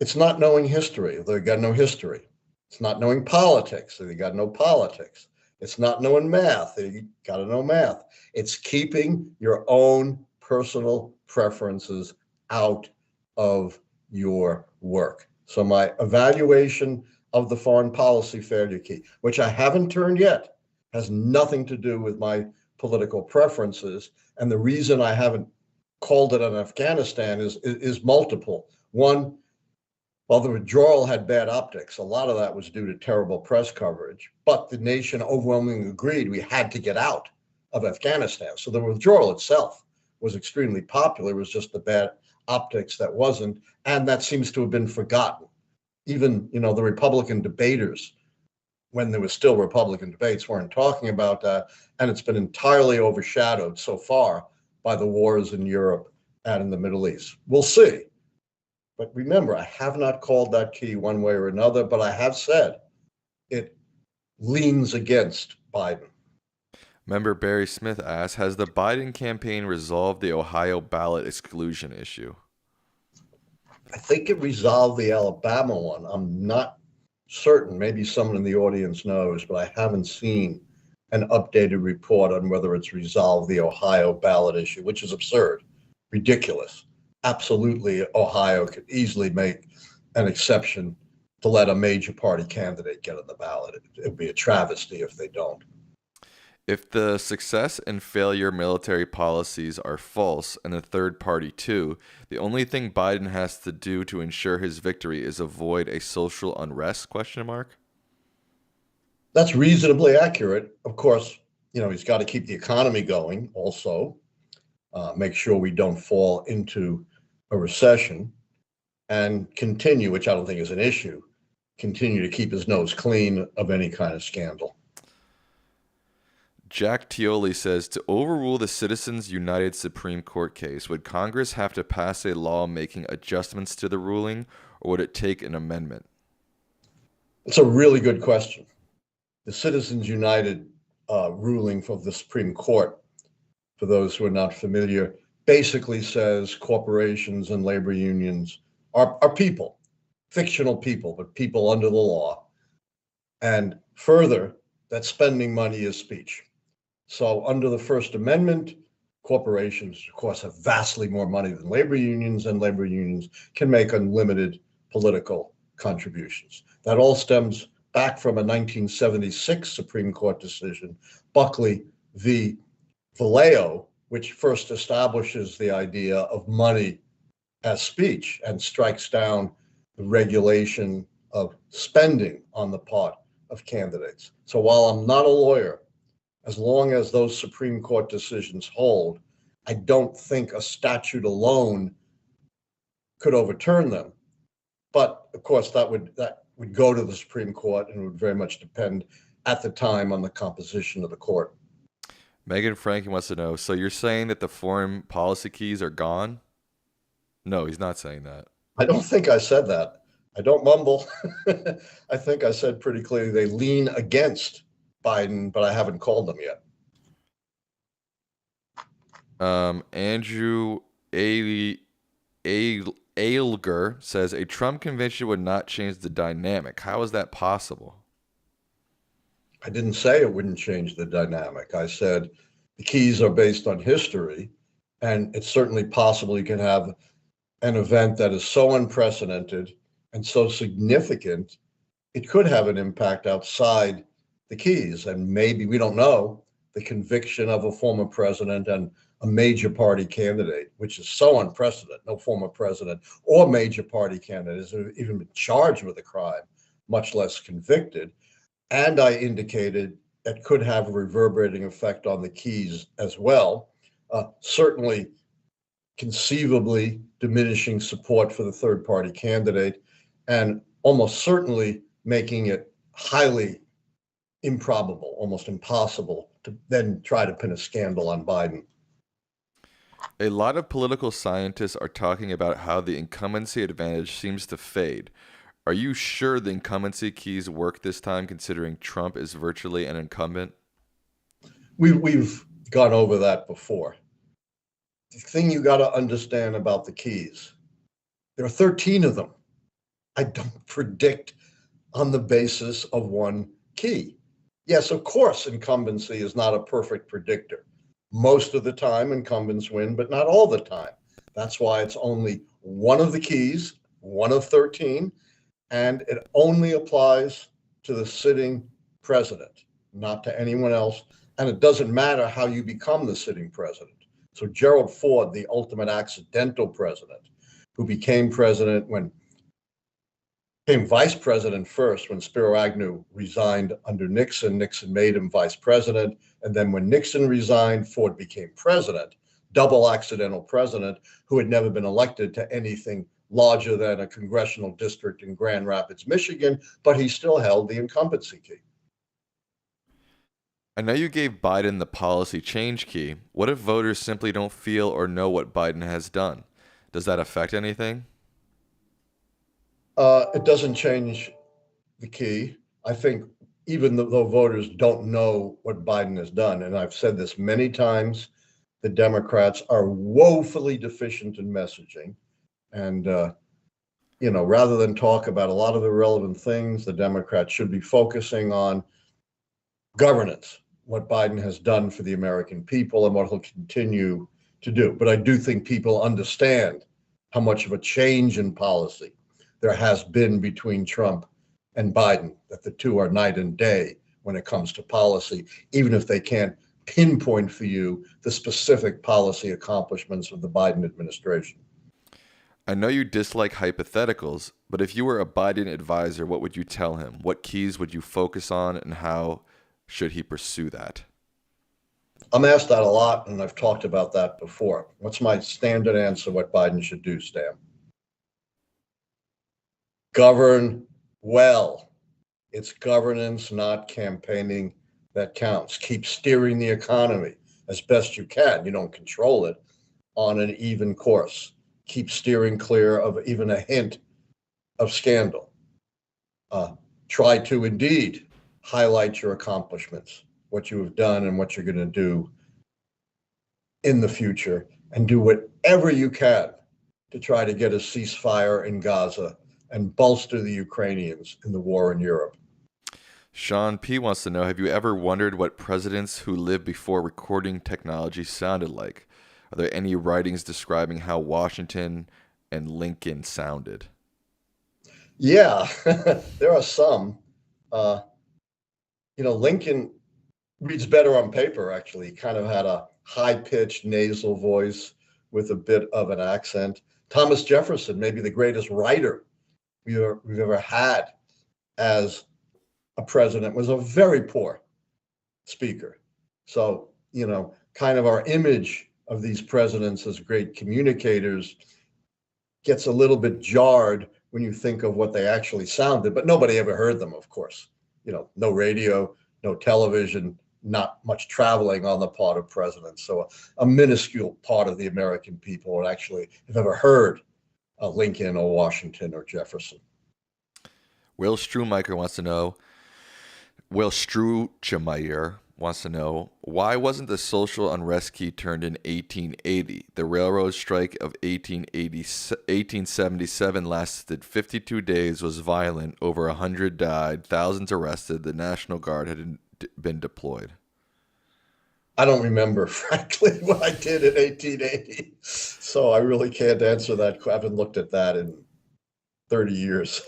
It's not knowing history. They got no history. It's not knowing politics. They got no politics. It's not knowing math. They got to know math. It's keeping your own personal preferences out of your work. So my evaluation of the foreign policy failure key, which I haven't turned yet, has nothing to do with my political preferences. And the reason I haven't called it on Afghanistan is multiple. One, while the withdrawal had bad optics, a lot of that was due to terrible press coverage, but the nation overwhelmingly agreed we had to get out of Afghanistan. So the withdrawal itself was extremely popular. It was just the bad optics that wasn't, and that seems to have been forgotten. Even, the Republican debaters, when there was still Republican debates, weren't talking about that, and it's been entirely overshadowed so far by the wars in Europe and in the Middle East. We'll see. But remember, I have not called that key one way or another, but I have said it leans against Biden. Member Barry Smith asks, has the Biden campaign resolved the Ohio ballot exclusion issue? I think it resolved the Alabama one. I'm not certain. Maybe someone in the audience knows, but I haven't seen an updated report on whether it's resolved the Ohio ballot issue, which is absurd, ridiculous. Absolutely, Ohio could easily make an exception to let a major party candidate get on the ballot. It would be a travesty if they don't. If the success and failure military policies are false and the third party too, the only thing Biden has to do to ensure his victory is avoid a social unrest, ? That's reasonably accurate. Of course, he's got to keep the economy going also, make sure we don't fall into a recession, and continue, which I don't think is an issue, continue to keep his nose clean of any kind of scandal. Jack Tioli says, to overrule the Citizens United Supreme Court case, would Congress have to pass a law making adjustments to the ruling, or would it take an amendment? It's a really good question. The Citizens United ruling from the Supreme Court, for those who are not familiar, basically says corporations and labor unions are people, fictional people, but people under the law. And further, that spending money is speech. So under the First Amendment, corporations, of course, have vastly more money than labor unions, and labor unions can make unlimited political contributions. That all stems back from a 1976 Supreme Court decision, Buckley v. Valeo, which first establishes the idea of money as speech and strikes down the regulation of spending on the part of candidates. So while I'm not a lawyer, as long as those Supreme Court decisions hold, I don't think a statute alone could overturn them. But of course, that would go to the Supreme Court, and would very much depend at the time on the composition of the court. Megan Franken wants to know, so you're saying that the foreign policy keys are gone? No, he's not saying that. I don't think I said that. I don't mumble. I think I said pretty clearly they lean against Biden, but I haven't called them yet. Andrew Ailger says, a Trump convention would not change the dynamic. How is that possible? I didn't say it wouldn't change the dynamic. I said the keys are based on history, and it's certainly possible you can have an event that is so unprecedented and so significant it could have an impact outside the keys. And maybe, we don't know, the conviction of a former president and a major party candidate, which is so unprecedented. No former president or major party candidate has even been charged with a crime, much less convicted. And I indicated that could have a reverberating effect on the keys as well. Certainly, conceivably diminishing support for the third party candidate, and almost certainly making it highly improbable, almost impossible, to then try to pin a scandal on Biden. A lot of political scientists are talking about how the incumbency advantage seems to fade. Are you sure the incumbency keys work this time, considering Trump is virtually an incumbent? We've gone over that before. The thing you got to understand about the keys, there are 13 of them. I don't predict on the basis of one key. Yes, of course, incumbency is not a perfect predictor. Most of the time, incumbents win, but not all the time. That's why it's only one of the keys, one of 13, and it only applies to the sitting president, not to anyone else. And it doesn't matter how you become the sitting president. So Gerald Ford, the ultimate accidental president, who became president became vice president first when Spiro Agnew resigned under Nixon. Nixon made him vice president. And then when Nixon resigned, Ford became president, double accidental president, who had never been elected to anything larger than a congressional district in Grand Rapids, Michigan, but he still held the incumbency key. I know you gave Biden the policy change key. What if voters simply don't feel or know what Biden has done? Does that affect anything? It doesn't change the key. I think even though voters don't know what Biden has done, and I've said this many times, the Democrats are woefully deficient in messaging. And, rather than talk about a lot of the relevant things, the Democrats should be focusing on governance, what Biden has done for the American people and what he'll continue to do. But I do think people understand how much of a change in policy there has been between Trump and Biden, that the two are night and day when it comes to policy, even if they can't pinpoint for you the specific policy accomplishments of the Biden administration. I know you dislike hypotheticals, but if you were a Biden advisor, what would you tell him? What keys would you focus on, and how should he pursue that? I'm asked that a lot, and I've talked about that before. What's my standard answer what Biden should do, Stan? Govern well. It's governance, not campaigning, that counts. Keep steering the economy as best you can. You don't control it, on an even course. Keep steering clear of even a hint of scandal. Try to indeed highlight your accomplishments, what you have done and what you're going to do in the future, and do whatever you can to try to get a ceasefire in Gaza and bolster the Ukrainians in the war in Europe. Sean P. wants to know, have you ever wondered what presidents who lived before recording technology sounded like? Are there any writings describing how Washington and Lincoln sounded? Yeah, there are some. Lincoln reads better on paper, actually. He kind of had a high-pitched nasal voice with a bit of an accent. Thomas Jefferson, maybe the greatest writer we've ever had as a president, was a very poor speaker. So, kind of our image of these presidents as great communicators gets a little bit jarred when you think of what they actually sounded, but nobody ever heard them, of course. No radio, no television, not much traveling on the part of presidents. So a minuscule part of the American people would actually have ever heard Lincoln or Washington or Jefferson. Will Strumeyer wants to know, why wasn't the Social Unrest Key turned in 1880? The railroad strike of 1877 lasted 52 days, was violent, over 100 died, thousands arrested, the National Guard had been deployed. I don't remember, frankly, what I did in 1880. So I really can't answer that. I haven't looked at that in 30 years.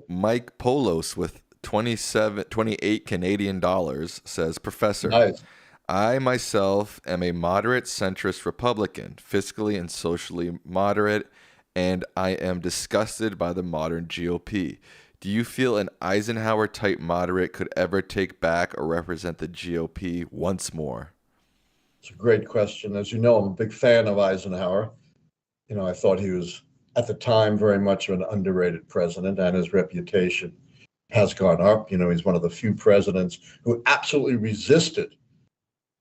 Mike Polos with 28 Canadian dollars says, Professor, Nice. I myself am a moderate centrist Republican, fiscally and socially moderate, and I am disgusted by the modern GOP. Do you feel an Eisenhower-type moderate could ever take back or represent the GOP once more? It's a great question. As you know, I'm a big fan of Eisenhower. I thought he was, at the time, very much an underrated president, and his reputation has gone up. He's one of the few presidents who absolutely resisted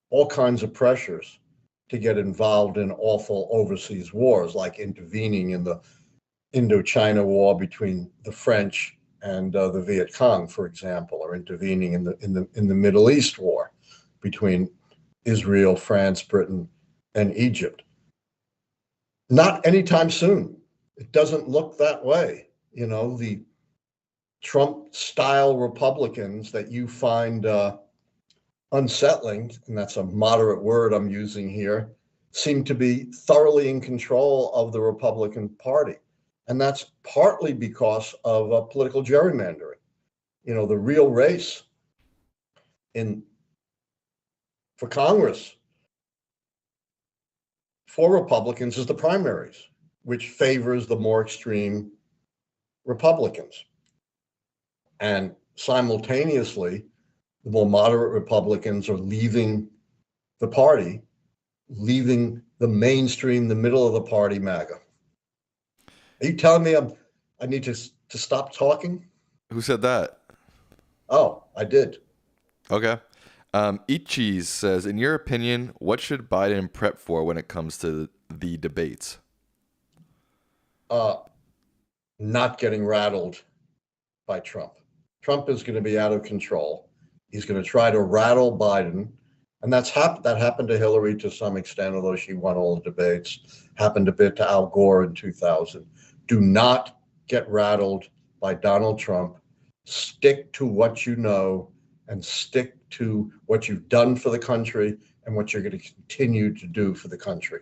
all kinds of pressures to get involved in awful overseas wars, like intervening in the Indochina War between the French and the Viet Cong, for example, or intervening in the Middle East War between Israel, France, Britain, and Egypt. Not anytime soon. It doesn't look that way. The Trump-style Republicans that you find unsettling, and that's a moderate word I'm using here, seem to be thoroughly in control of the Republican Party. And that's partly because of political gerrymandering. The real race for Congress for Republicans is the primaries, which favors the more extreme Republicans. And simultaneously, the more moderate Republicans are leaving the party, leaving the mainstream, the middle of the party, MAGA. Are you telling me I need to stop talking? Who said that? Oh, I did. Okay. Eat Cheese says, in your opinion, what should Biden prep for when it comes to the debates? Not getting rattled by Trump. Trump is going to be out of control. He's going to try to rattle Biden. And that happened to Hillary to some extent, although she won all the debates. Happened a bit to Al Gore in 2000. Do not get rattled by Donald Trump. Stick to what you know and stick to what you've done for the country and what you're going to continue to do for the country.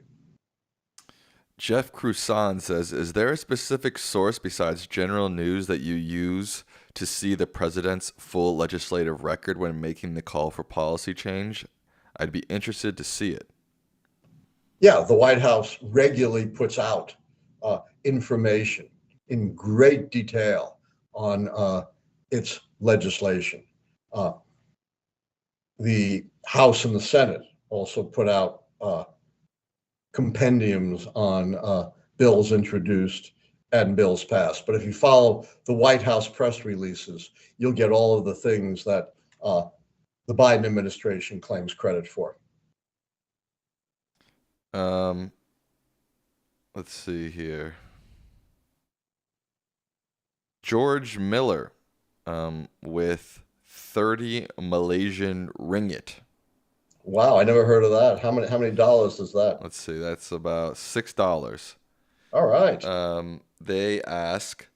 Jeff Cruson says, is there a specific source besides general news that you use to see the president's full legislative record when making the call for policy change? I'd be interested to see it. Yeah, the White House regularly puts out information in great detail on its legislation. The House and the Senate also put out compendiums on bills introduced and bills passed. But if you follow the White House press releases, you'll get all of the things that the Biden administration claims credit for. Let's see here. George Miller with 30 Malaysian ringgit. Wow, I never heard of that. How many dollars is that? Let's see, that's about $6. All right. They ask,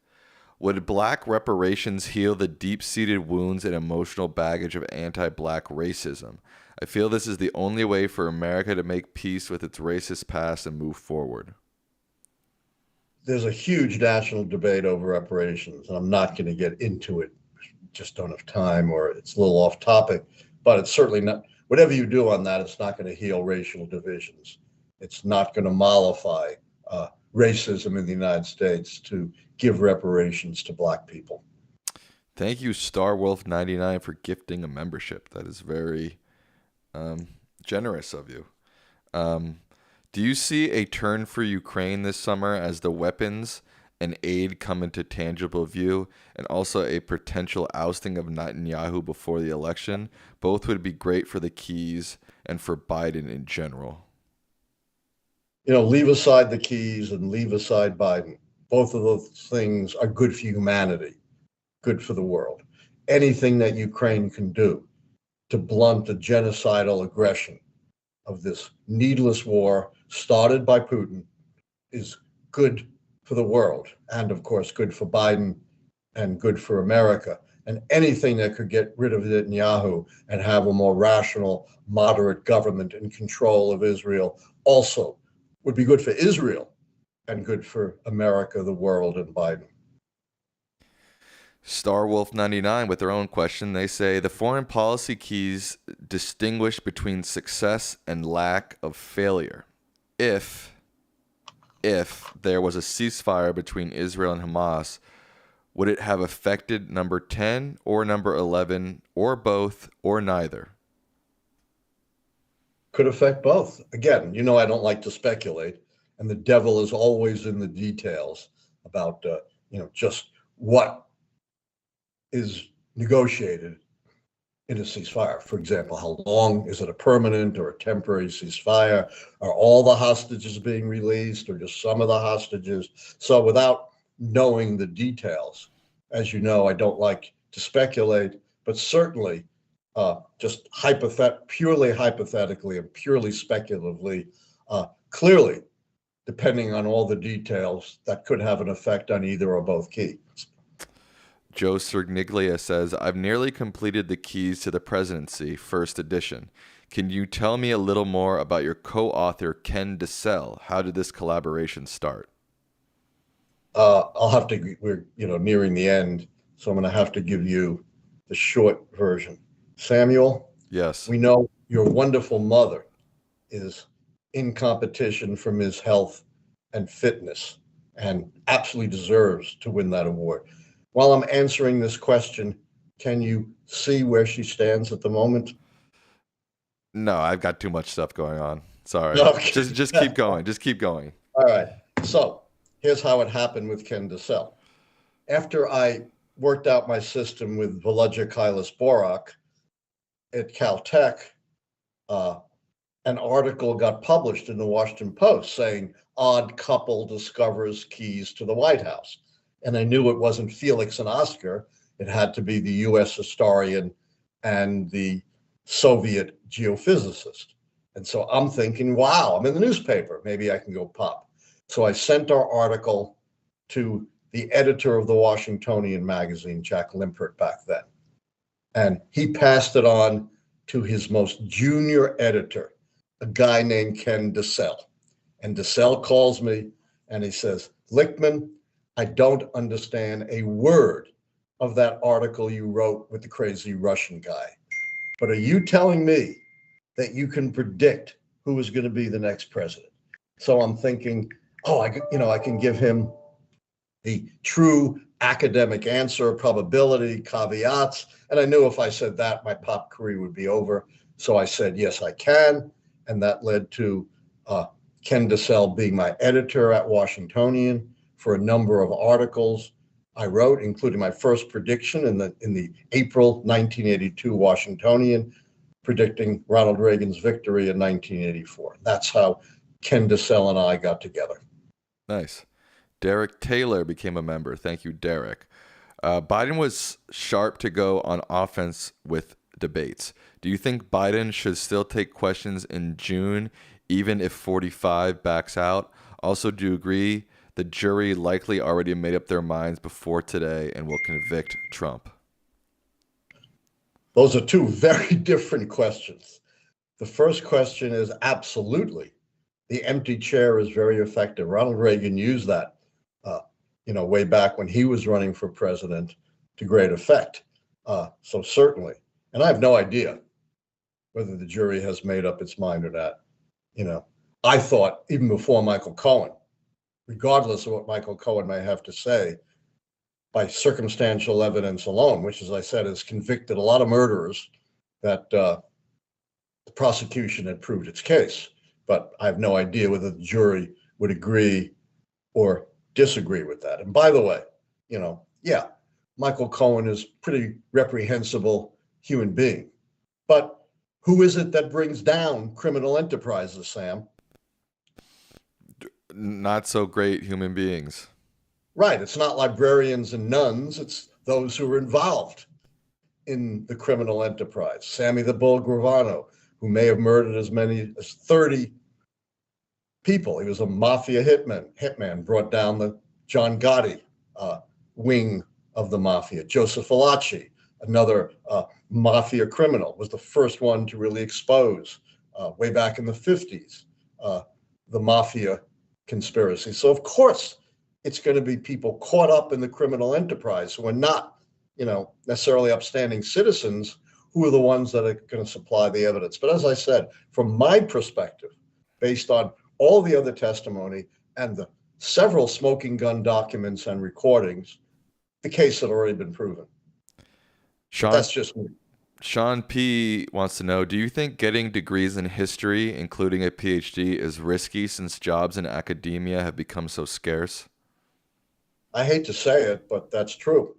would black reparations heal the deep-seated wounds and emotional baggage of anti-black racism? I feel this is the only way for America to make peace with its racist past and move forward. There's a huge national debate over reparations, and I'm not going to get into it. Just don't have time, or it's a little off topic, but it's certainly not, whatever you do on that, it's not going to heal racial divisions. It's not going to mollify racism in the United States to give reparations to black people. Thank you, Starwolf99, for gifting a membership. That is very generous of you. Do you see a turn for Ukraine this summer as the weapons and aid come into tangible view, and also a potential ousting of Netanyahu before the election? Both would be great for the Keys and for Biden in general. Leave aside the Keys and leave aside Biden. Both of those things are good for humanity, good for the world. Anything that Ukraine can do to blunt the genocidal aggression of this needless war started by Putin is good for the world, and of course good for Biden and good for America. And anything that could get rid of Netanyahu and have a more rational, moderate government in control of Israel also would be good for Israel and good for America, the world, and Biden. Starwolf99 with their own question. They say the foreign policy keys distinguish between success and lack of failure. If there was a ceasefire between Israel and Hamas, would it have affected number 10 or number 11 or both or neither? Could affect both. Again, I don't like to speculate, and the devil is always in the details about, just what is negotiated in a ceasefire. For example, how long is it, a permanent or a temporary ceasefire? Are all the hostages being released or just some of the hostages? So without knowing the details, as you know, I don't like to speculate, but certainly just purely hypothetically and purely speculatively, clearly, depending on all the details, that could have an effect on either or both keys. Joe Sergniglia says, I've nearly completed the keys to the presidency, first edition. Can you tell me a little more about your co-author, Ken DeCell? How did this collaboration start? We're nearing the end, so I'm going to have to give you the short version. Samuel? Yes. We know your wonderful mother is in competition for Ms. Health and Fitness and absolutely deserves to win that award. While I'm answering this question, can you see where she stands at the moment? No, I've got too much stuff going on. Sorry. Okay. Just keep going. Just keep going. All right. So here's how it happened with Ken DeCell. After I worked out my system with Volodya Kailas-Borak at Caltech, an article got published in the Washington Post saying, odd couple discovers keys to the White House. And I knew it wasn't Felix and Oscar. It had to be the U.S. historian and the Soviet geophysicist. And so I'm thinking, wow, I'm in the newspaper. Maybe I can go pop. So I sent our article to the editor of the Washingtonian magazine, Jack Limpert, back then. And he passed it on to his most junior editor, a guy named Ken DeCell. And DeCell calls me and he says, Lichtman, I don't understand a word of that article you wrote with the crazy Russian guy. But are you telling me that you can predict who is going to be the next president? So I'm thinking, I can give him the true academic answer, probability, caveats. And I knew if I said that, my pop career would be over. So I said, yes, I can. And that led to Ken DeCell being my editor at Washingtonian for a number of articles I wrote, including my first prediction in the April 1982 Washingtonian, predicting Ronald Reagan's victory in 1984. That's how Ken DeCell and I got together. Nice. Derek Taylor became a member. Thank you, Derek. Biden was sharp to go on offense with debates. Do you think Biden should still take questions in June, even if 45 backs out? Also, do you agree the jury likely already made up their minds before today and will convict Trump? Those are two very different questions. The first question is absolutely. The empty chair is very effective. Ronald Reagan used that, way back when he was running for president to great effect. So certainly. And I have no idea whether the jury has made up its mind or not. I thought even before Michael Cohen, regardless of what Michael Cohen may have to say, by circumstantial evidence alone, which, as I said, has convicted a lot of murderers, that the prosecution had proved its case. But I have no idea whether the jury would agree or disagree with that. And by the way, Michael Cohen is a pretty reprehensible human being. But who is it that brings down criminal enterprises, Sam? Not so great human beings. Right. It's not librarians and nuns. It's those who are involved in the criminal enterprise. Sammy the Bull Gravano, who may have murdered as many as 30 people. He was a mafia hitman, brought down the John Gotti wing of the mafia. Joseph Valachi, another mafia criminal, was the first one to really expose, way back in the 50s, the mafia conspiracy. So of course, it's going to be people caught up in the criminal enterprise who are not necessarily upstanding citizens who are the ones that are going to supply the evidence. But as I said, from my perspective, based on all the other testimony and the several smoking gun documents and recordings, the case had already been proven. That's just me. Sean P. wants to know, do you think getting degrees in history, including a PhD, is risky since jobs in academia have become so scarce? I hate to say it, but that's true.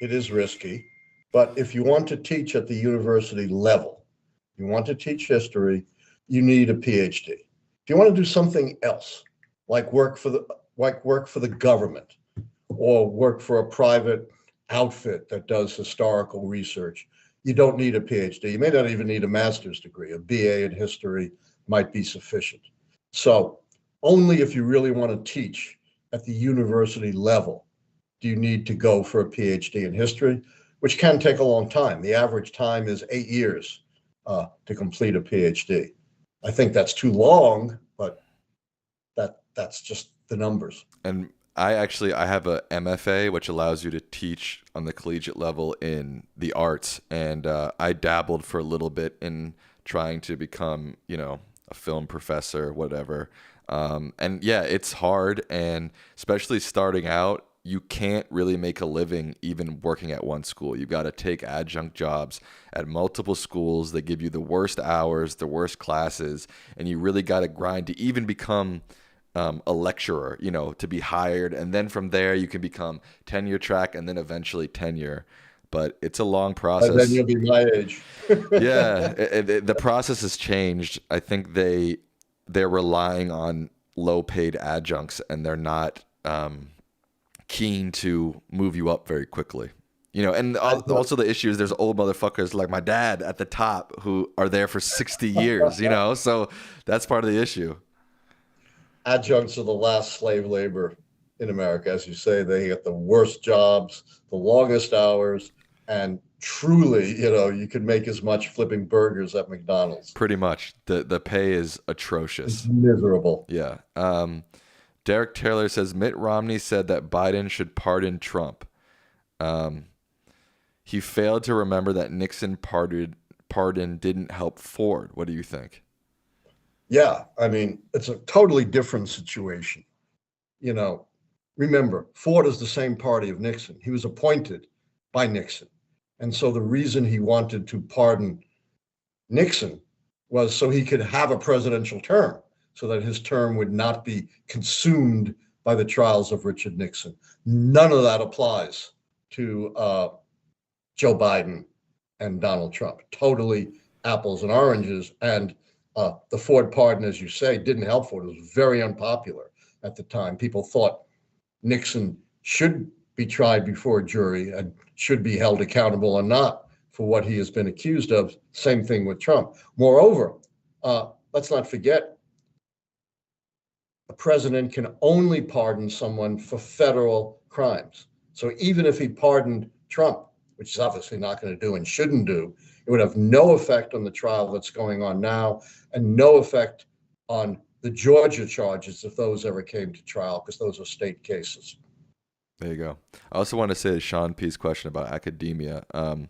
It is risky. But if you want to teach at the university level, you want to teach history, you need a PhD. If you want to do something else, like work for the government or work for a private outfit that does historical research, you don't need a PhD. You may not even need a master's degree. A BA in history might be sufficient. So only if you really want to teach at the university level do you need to go for a PhD in history, which can take a long time. The average time is 8 years to complete a PhD. I think that's too long, but that's just the numbers. And I have a MFA, which allows you to teach on the collegiate level in the arts. And I dabbled for a little bit in trying to become, a film professor, whatever. And yeah, it's hard. And especially starting out, you can't really make a living even working at one school. You've got to take adjunct jobs at multiple schools. They give you the worst hours, the worst classes, and you really got to grind to even become a lecturer, to be hired. And then from there, you can become tenure track and then eventually tenure. But it's a long process. And then you'll be my age. Yeah, the process has changed. I think they're relying on low-paid adjuncts, and they're not keen to move you up very quickly. And also the issue is there's old motherfuckers like my dad at the top who are there for 60 years, so that's part of the issue. Adjuncts are the last slave labor in America. As you say, they get the worst jobs, the longest hours, and truly, you could make as much flipping burgers at McDonald's. Pretty much. The pay is atrocious. It's miserable. Yeah. Derek Taylor says Mitt Romney said that Biden should pardon Trump. He failed to remember that Nixon pardon didn't help Ford. What do you think? Yeah, it's a totally different situation. Remember, Ford is the same party of Nixon. He was appointed by Nixon. And so the reason he wanted to pardon Nixon was so he could have a presidential term, so that his term would not be consumed by the trials of Richard Nixon. None of that applies to Joe Biden and Donald Trump. Totally apples and oranges. And the Ford pardon, as you say, didn't help Ford. It was very unpopular at the time. People thought Nixon should be tried before a jury and should be held accountable and not for what he has been accused of. Same thing with Trump. Moreover, let's not forget, a president can only pardon someone for federal crimes. So even if he pardoned Trump, which is obviously not going to do and shouldn't do, it would have no effect on the trial that's going on now and no effect on the Georgia charges if those ever came to trial, because those are state cases. There you go. I also want to say to Sean P's question about academia, I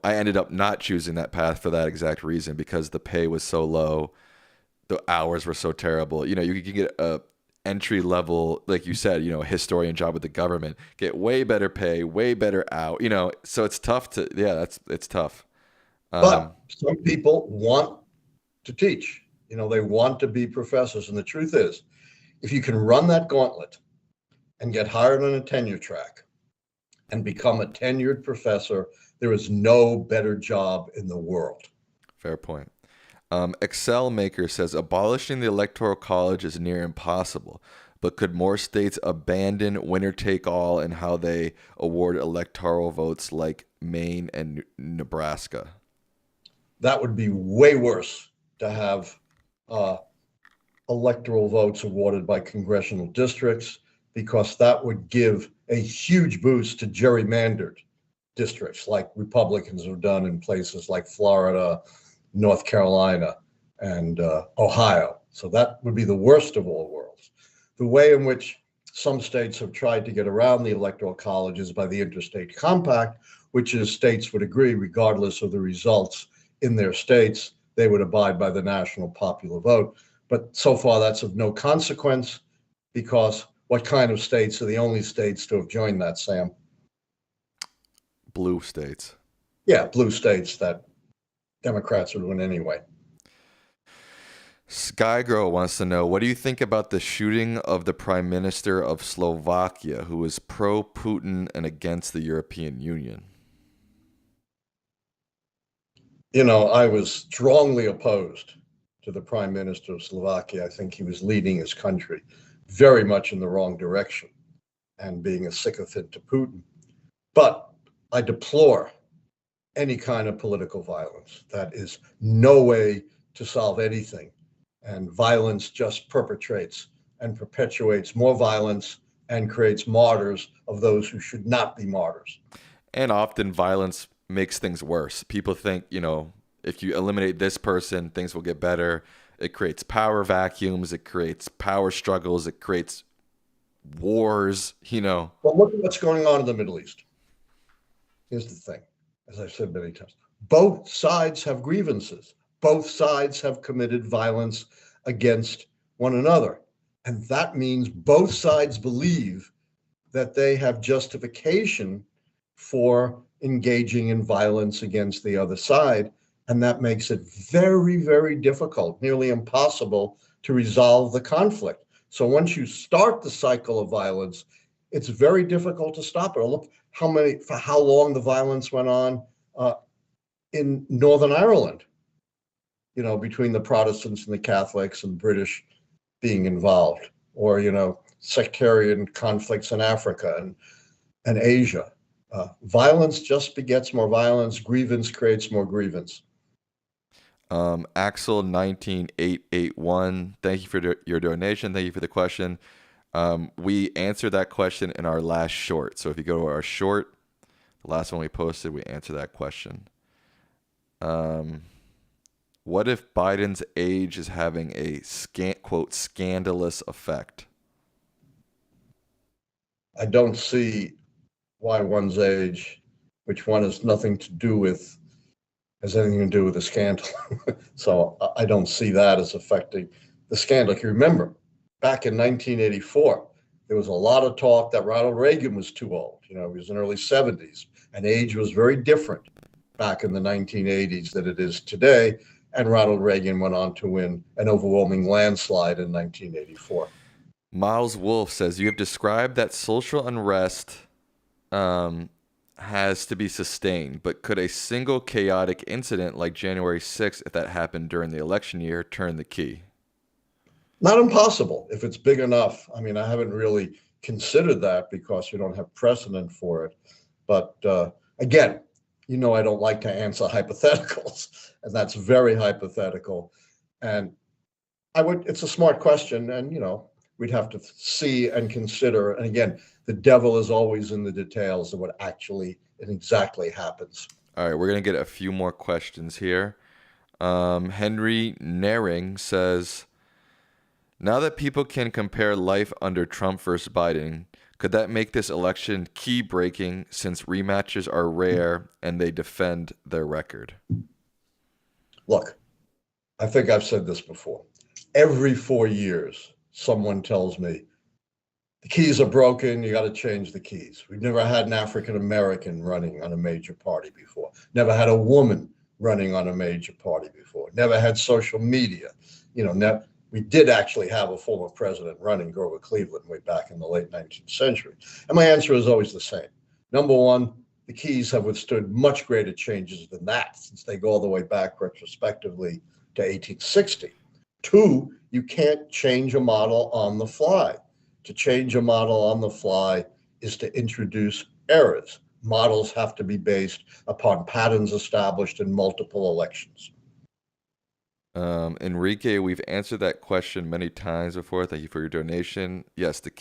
ended up not choosing that path for that exact reason, because the pay was so low, the hours were so terrible. You could get a entry level, like you said, a historian job with the government, get way better pay, way better out, so it's tough to, it's tough. But some people want to teach, they want to be professors. And the truth is, if you can run that gauntlet and get hired on a tenure track and become a tenured professor, there is no better job in the world. Fair point. Excel Maker says abolishing the Electoral College is near impossible, but could more states abandon winner take all in how they award electoral votes like Maine and Nebraska? That would be way worse to have electoral votes awarded by congressional districts, because that would give a huge boost to gerrymandered districts like Republicans have done in places like Florida, North Carolina, and Ohio. So that would be the worst of all worlds. The way in which some states have tried to get around the electoral colleges by the interstate compact, which is states would agree, regardless of the results in their states, they would abide by the national popular vote. But so far, that's of no consequence, because what kind of states are the only states to have joined that, Sam? Blue states. Yeah, blue states that Democrats would win anyway. Skygirl wants to know, what do you think about the shooting of the Prime Minister of Slovakia, who is pro-Putin and against the European Union? You know, I was strongly opposed to the Prime Minister of Slovakia. I think he was leading his country very much in the wrong direction and being a sycophant to Putin. But I deplore any kind of political violence. That is no way to solve anything. And violence just perpetrates and perpetuates more violence and creates martyrs of those who should not be martyrs. And often violence makes things worse. People think, if you eliminate this person, things will get better. It creates power vacuums. It creates power struggles. It creates wars, Well, look at what's going on in the Middle East. Here's the thing, as I've said many times, both sides have grievances. Both sides have committed violence against one another. And that means both sides believe that they have justification for engaging in violence against the other side. And that makes it very, very difficult, nearly impossible to resolve the conflict. So once you start the cycle of violence, it's very difficult to stop it. Look for how long the violence went on in Northern Ireland, between the Protestants and the Catholics and British being involved, or, sectarian conflicts in Africa and Asia. Violence just begets more violence. Grievance creates more grievance. Axel 19881, thank you for your donation. Thank you for the question. We answered that question in our last short. So if you go to our short, the last one we posted, we answered that question. What if Biden's age is having a quote, scandalous effect? I don't see why one's age, which one has anything to do with a scandal. So I don't see that as affecting the scandal. You remember, back in 1984, there was a lot of talk that Ronald Reagan was too old. He was in early 70s, and age was very different back in the 1980s than it is today. And Ronald Reagan went on to win an overwhelming landslide in 1984. Miles Wolf says, you have described that social unrest has to be sustained, but could a single chaotic incident like January 6th, if that happened during the election year, turn the key? Not impossible if it's big enough. I mean, I haven't really considered that because we don't have precedent for it. But again, I don't like to answer hypotheticals, and that's very hypothetical. And it's a smart question, and, we'd have to see and consider. And again, the devil is always in the details of what actually and exactly happens. All right, we're going to get a few more questions here. Henry Naring says, now that people can compare life under Trump versus Biden, could that make this election key breaking since rematches are rare and they defend their record? Look, I think I've said this before. Every 4 years, someone tells me the keys are broken, you got to change the keys. We've never had an African American running on a major party before. Never had a woman running on a major party before. Never had social media. We did actually have a former president running, Grover Cleveland, way back in the late 19th century. And my answer is always the same. Number one, the keys have withstood much greater changes than that, since they go all the way back retrospectively to 1860. Two, you can't change a model on the fly. To change a model on the fly is to introduce errors. Models have to be based upon patterns established in multiple elections. Enrique, we've answered that question many times before. Thank you for your donation. Yes, the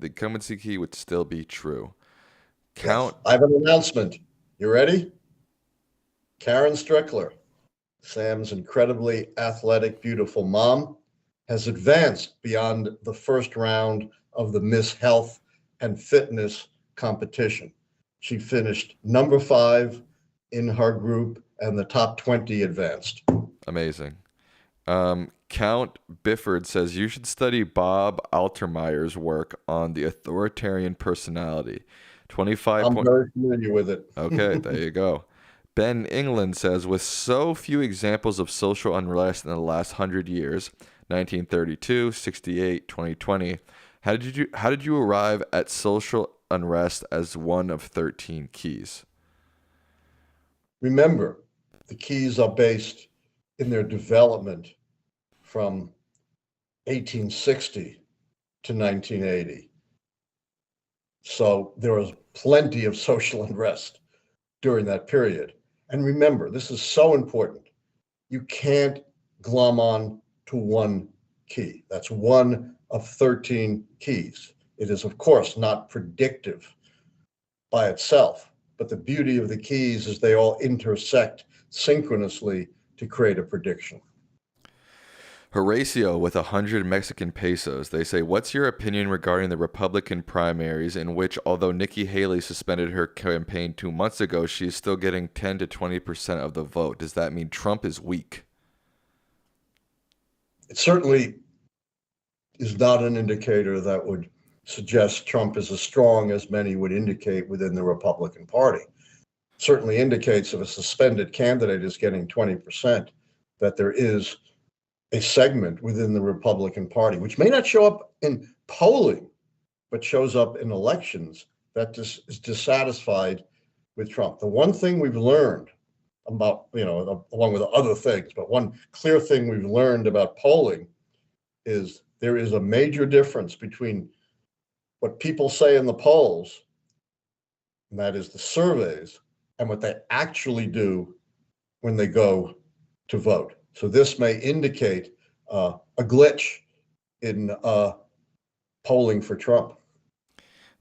incumbency key would still be true. Yes. I have an announcement. You ready? Karen Strickler, Sam's incredibly athletic, beautiful mom, has advanced beyond the first round of the Miss Health and Fitness competition. She finished number 5 in her group, and the top 20 advanced. Amazing. Count Bifford says you should study Bob Altemeyer's work on the authoritarian personality. 25 I'm very familiar with it. Okay, there you go. Ben England says, with so few examples of social unrest in the last 100 years, 1932, 68, 2020, how did you arrive at social unrest as one of 13 keys? Remember, the keys are based in their development from 1860 to 1980. So there was plenty of social unrest during that period. And remember, this is so important. You can't glom on to one key. That's one of 13 keys. It is, of course, not predictive by itself, but the beauty of the keys is they all intersect synchronously to create a prediction. Horatio with 100 Mexican pesos. They say, what's your opinion regarding the Republican primaries in which, although Nikki Haley suspended her campaign 2 months ago, she's still getting 10 to 20% of the vote? Does that mean Trump is weak? It certainly is not an indicator that would suggest Trump is as strong as many would indicate within the Republican Party. Certainly indicates if a suspended candidate is getting 20%, that there is a segment within the Republican Party, which may not show up in polling, but shows up in elections, that is dissatisfied with Trump. The one thing we've learned about, along with other things, but one clear thing we've learned about polling is there is a major difference between what people say in the polls, and that is the surveys, and what they actually do when they go to vote. So this may indicate a glitch in polling for Trump.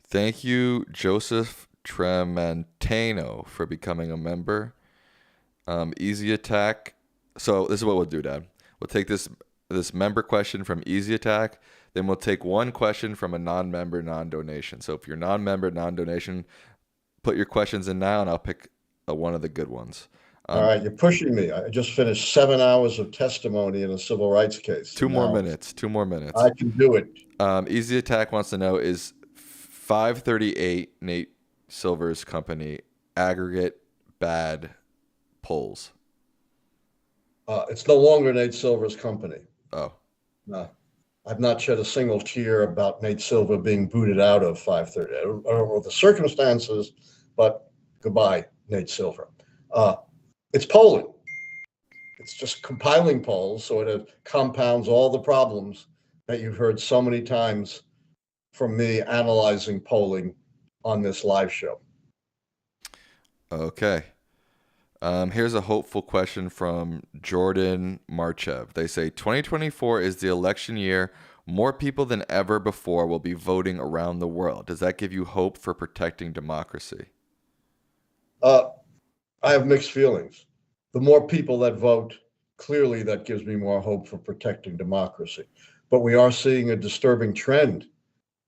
Thank you, Joseph Trementano, for becoming a member. Easy Attack. So this is what we'll do, Dad. We'll take this member question from Easy Attack. Then we'll take one question from a non-member, non-donation. So if you're non-member, non-donation, put your questions in now, and I'll pick one of the good ones. All right, you're pushing me. I just finished 7 hours of testimony in a civil rights case. 2 more minutes. 2 more minutes. I can do it. Easy Attack wants to know, is 538 Nate Silver's company aggregate bad polls? It's no longer Nate Silver's company. Oh. No. I've not shed a single tear about Nate Silver being booted out of 538. I don't know the circumstances, but goodbye, Nate Silver. It's polling. It's just compiling polls, so it compounds all the problems that you've heard so many times from me analyzing polling on this live show. Okay. Here's a hopeful question from Jordan Marchev. They say 2024 is the election year. More people than ever before will be voting around the world. Does that give you hope for protecting democracy? I have mixed feelings. The more people that vote, clearly that gives me more hope for protecting democracy. But we are seeing a disturbing trend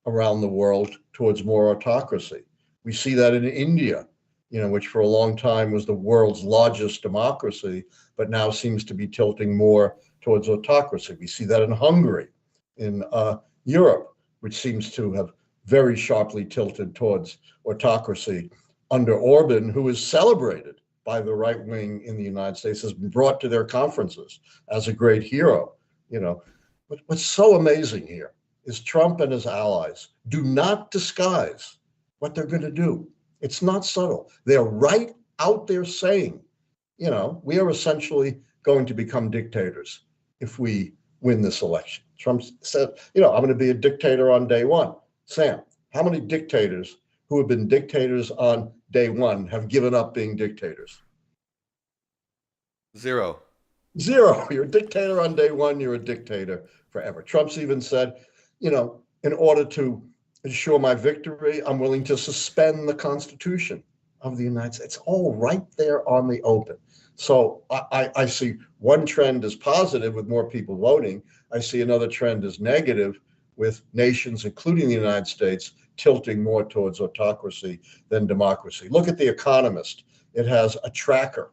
around the world towards more autocracy. We see that in India, which for a long time was the world's largest democracy, but now seems to be tilting more towards autocracy. We see that in Hungary, in Europe, which seems to have very sharply tilted towards autocracy under Orban, who is celebrated by the right wing in the United States, has been brought to their conferences as a great hero. What's so amazing here is Trump and his allies do not disguise what they're going to do. It's not subtle. They're right out there saying, we are essentially going to become dictators if we win this election. Trump said, I'm going to be a dictator on day one. Sam, how many dictators who have been dictators on day one have given up being dictators? Zero. You're a dictator on day one, you're a dictator forever. Trump's even said, in order to ensure my victory, I'm willing to suspend the Constitution of the United States. It's all right there on the open. So I see one trend as positive with more people voting. I see another trend as negative with nations, including the United States, tilting more towards autocracy than democracy. Look at The Economist. It has a tracker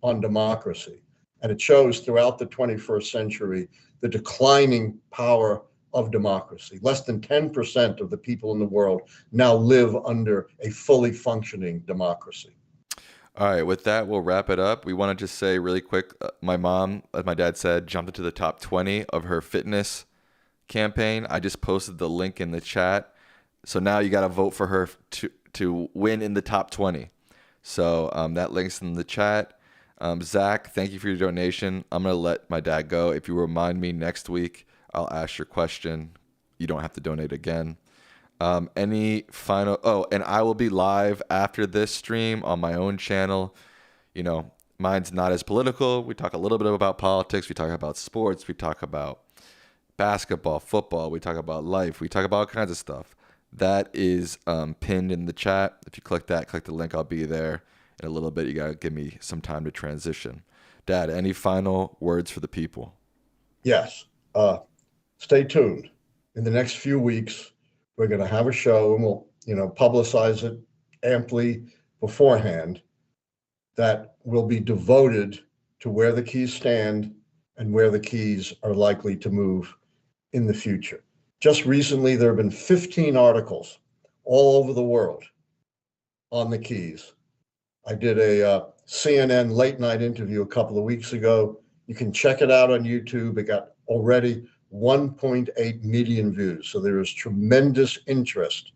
on democracy, and it shows throughout the 21st century the declining power of democracy. Less than 10% of the people in the world now live under a fully functioning democracy. All right, with that, we'll wrap it up. We want to just say really quick, my mom, as my dad said, jumped into the top 20 of her fitness campaign. I just posted the link in the chat. So now you got to vote for her to win in the top 20. So that link's in the chat. Zach, thank you for your donation. I'm going to let my dad go. If you remind me next week, I'll ask your question. You don't have to donate again. Any final, and I will be live after this stream on my own channel. You know, mine's not as political. We talk a little bit about politics. We talk about sports. We talk about basketball, football. We talk about life. We talk about all kinds of stuff. That is pinned in the chat. If you click that, click the link, I'll be there. In a little bit, you got to give me some time to transition. Dad, any final words for the people? Yes. Stay tuned. In the next few weeks, we're going to have a show, and we'll, publicize it amply beforehand, that will be devoted to where the keys stand and where the keys are likely to move in the future. Just recently, there have been 15 articles all over the world on the keys. I did a CNN late night interview a couple of weeks ago. You can check it out on YouTube. It got already 1.8 million views. So there is tremendous interest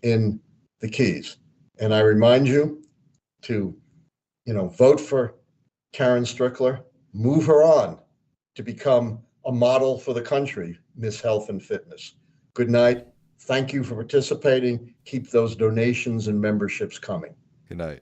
in the keys. And I remind you to, vote for Karen Strickler, move her on to become a model for the country, Miss Health and Fitness. Good night. Thank you for participating. Keep those donations and memberships coming. Good night.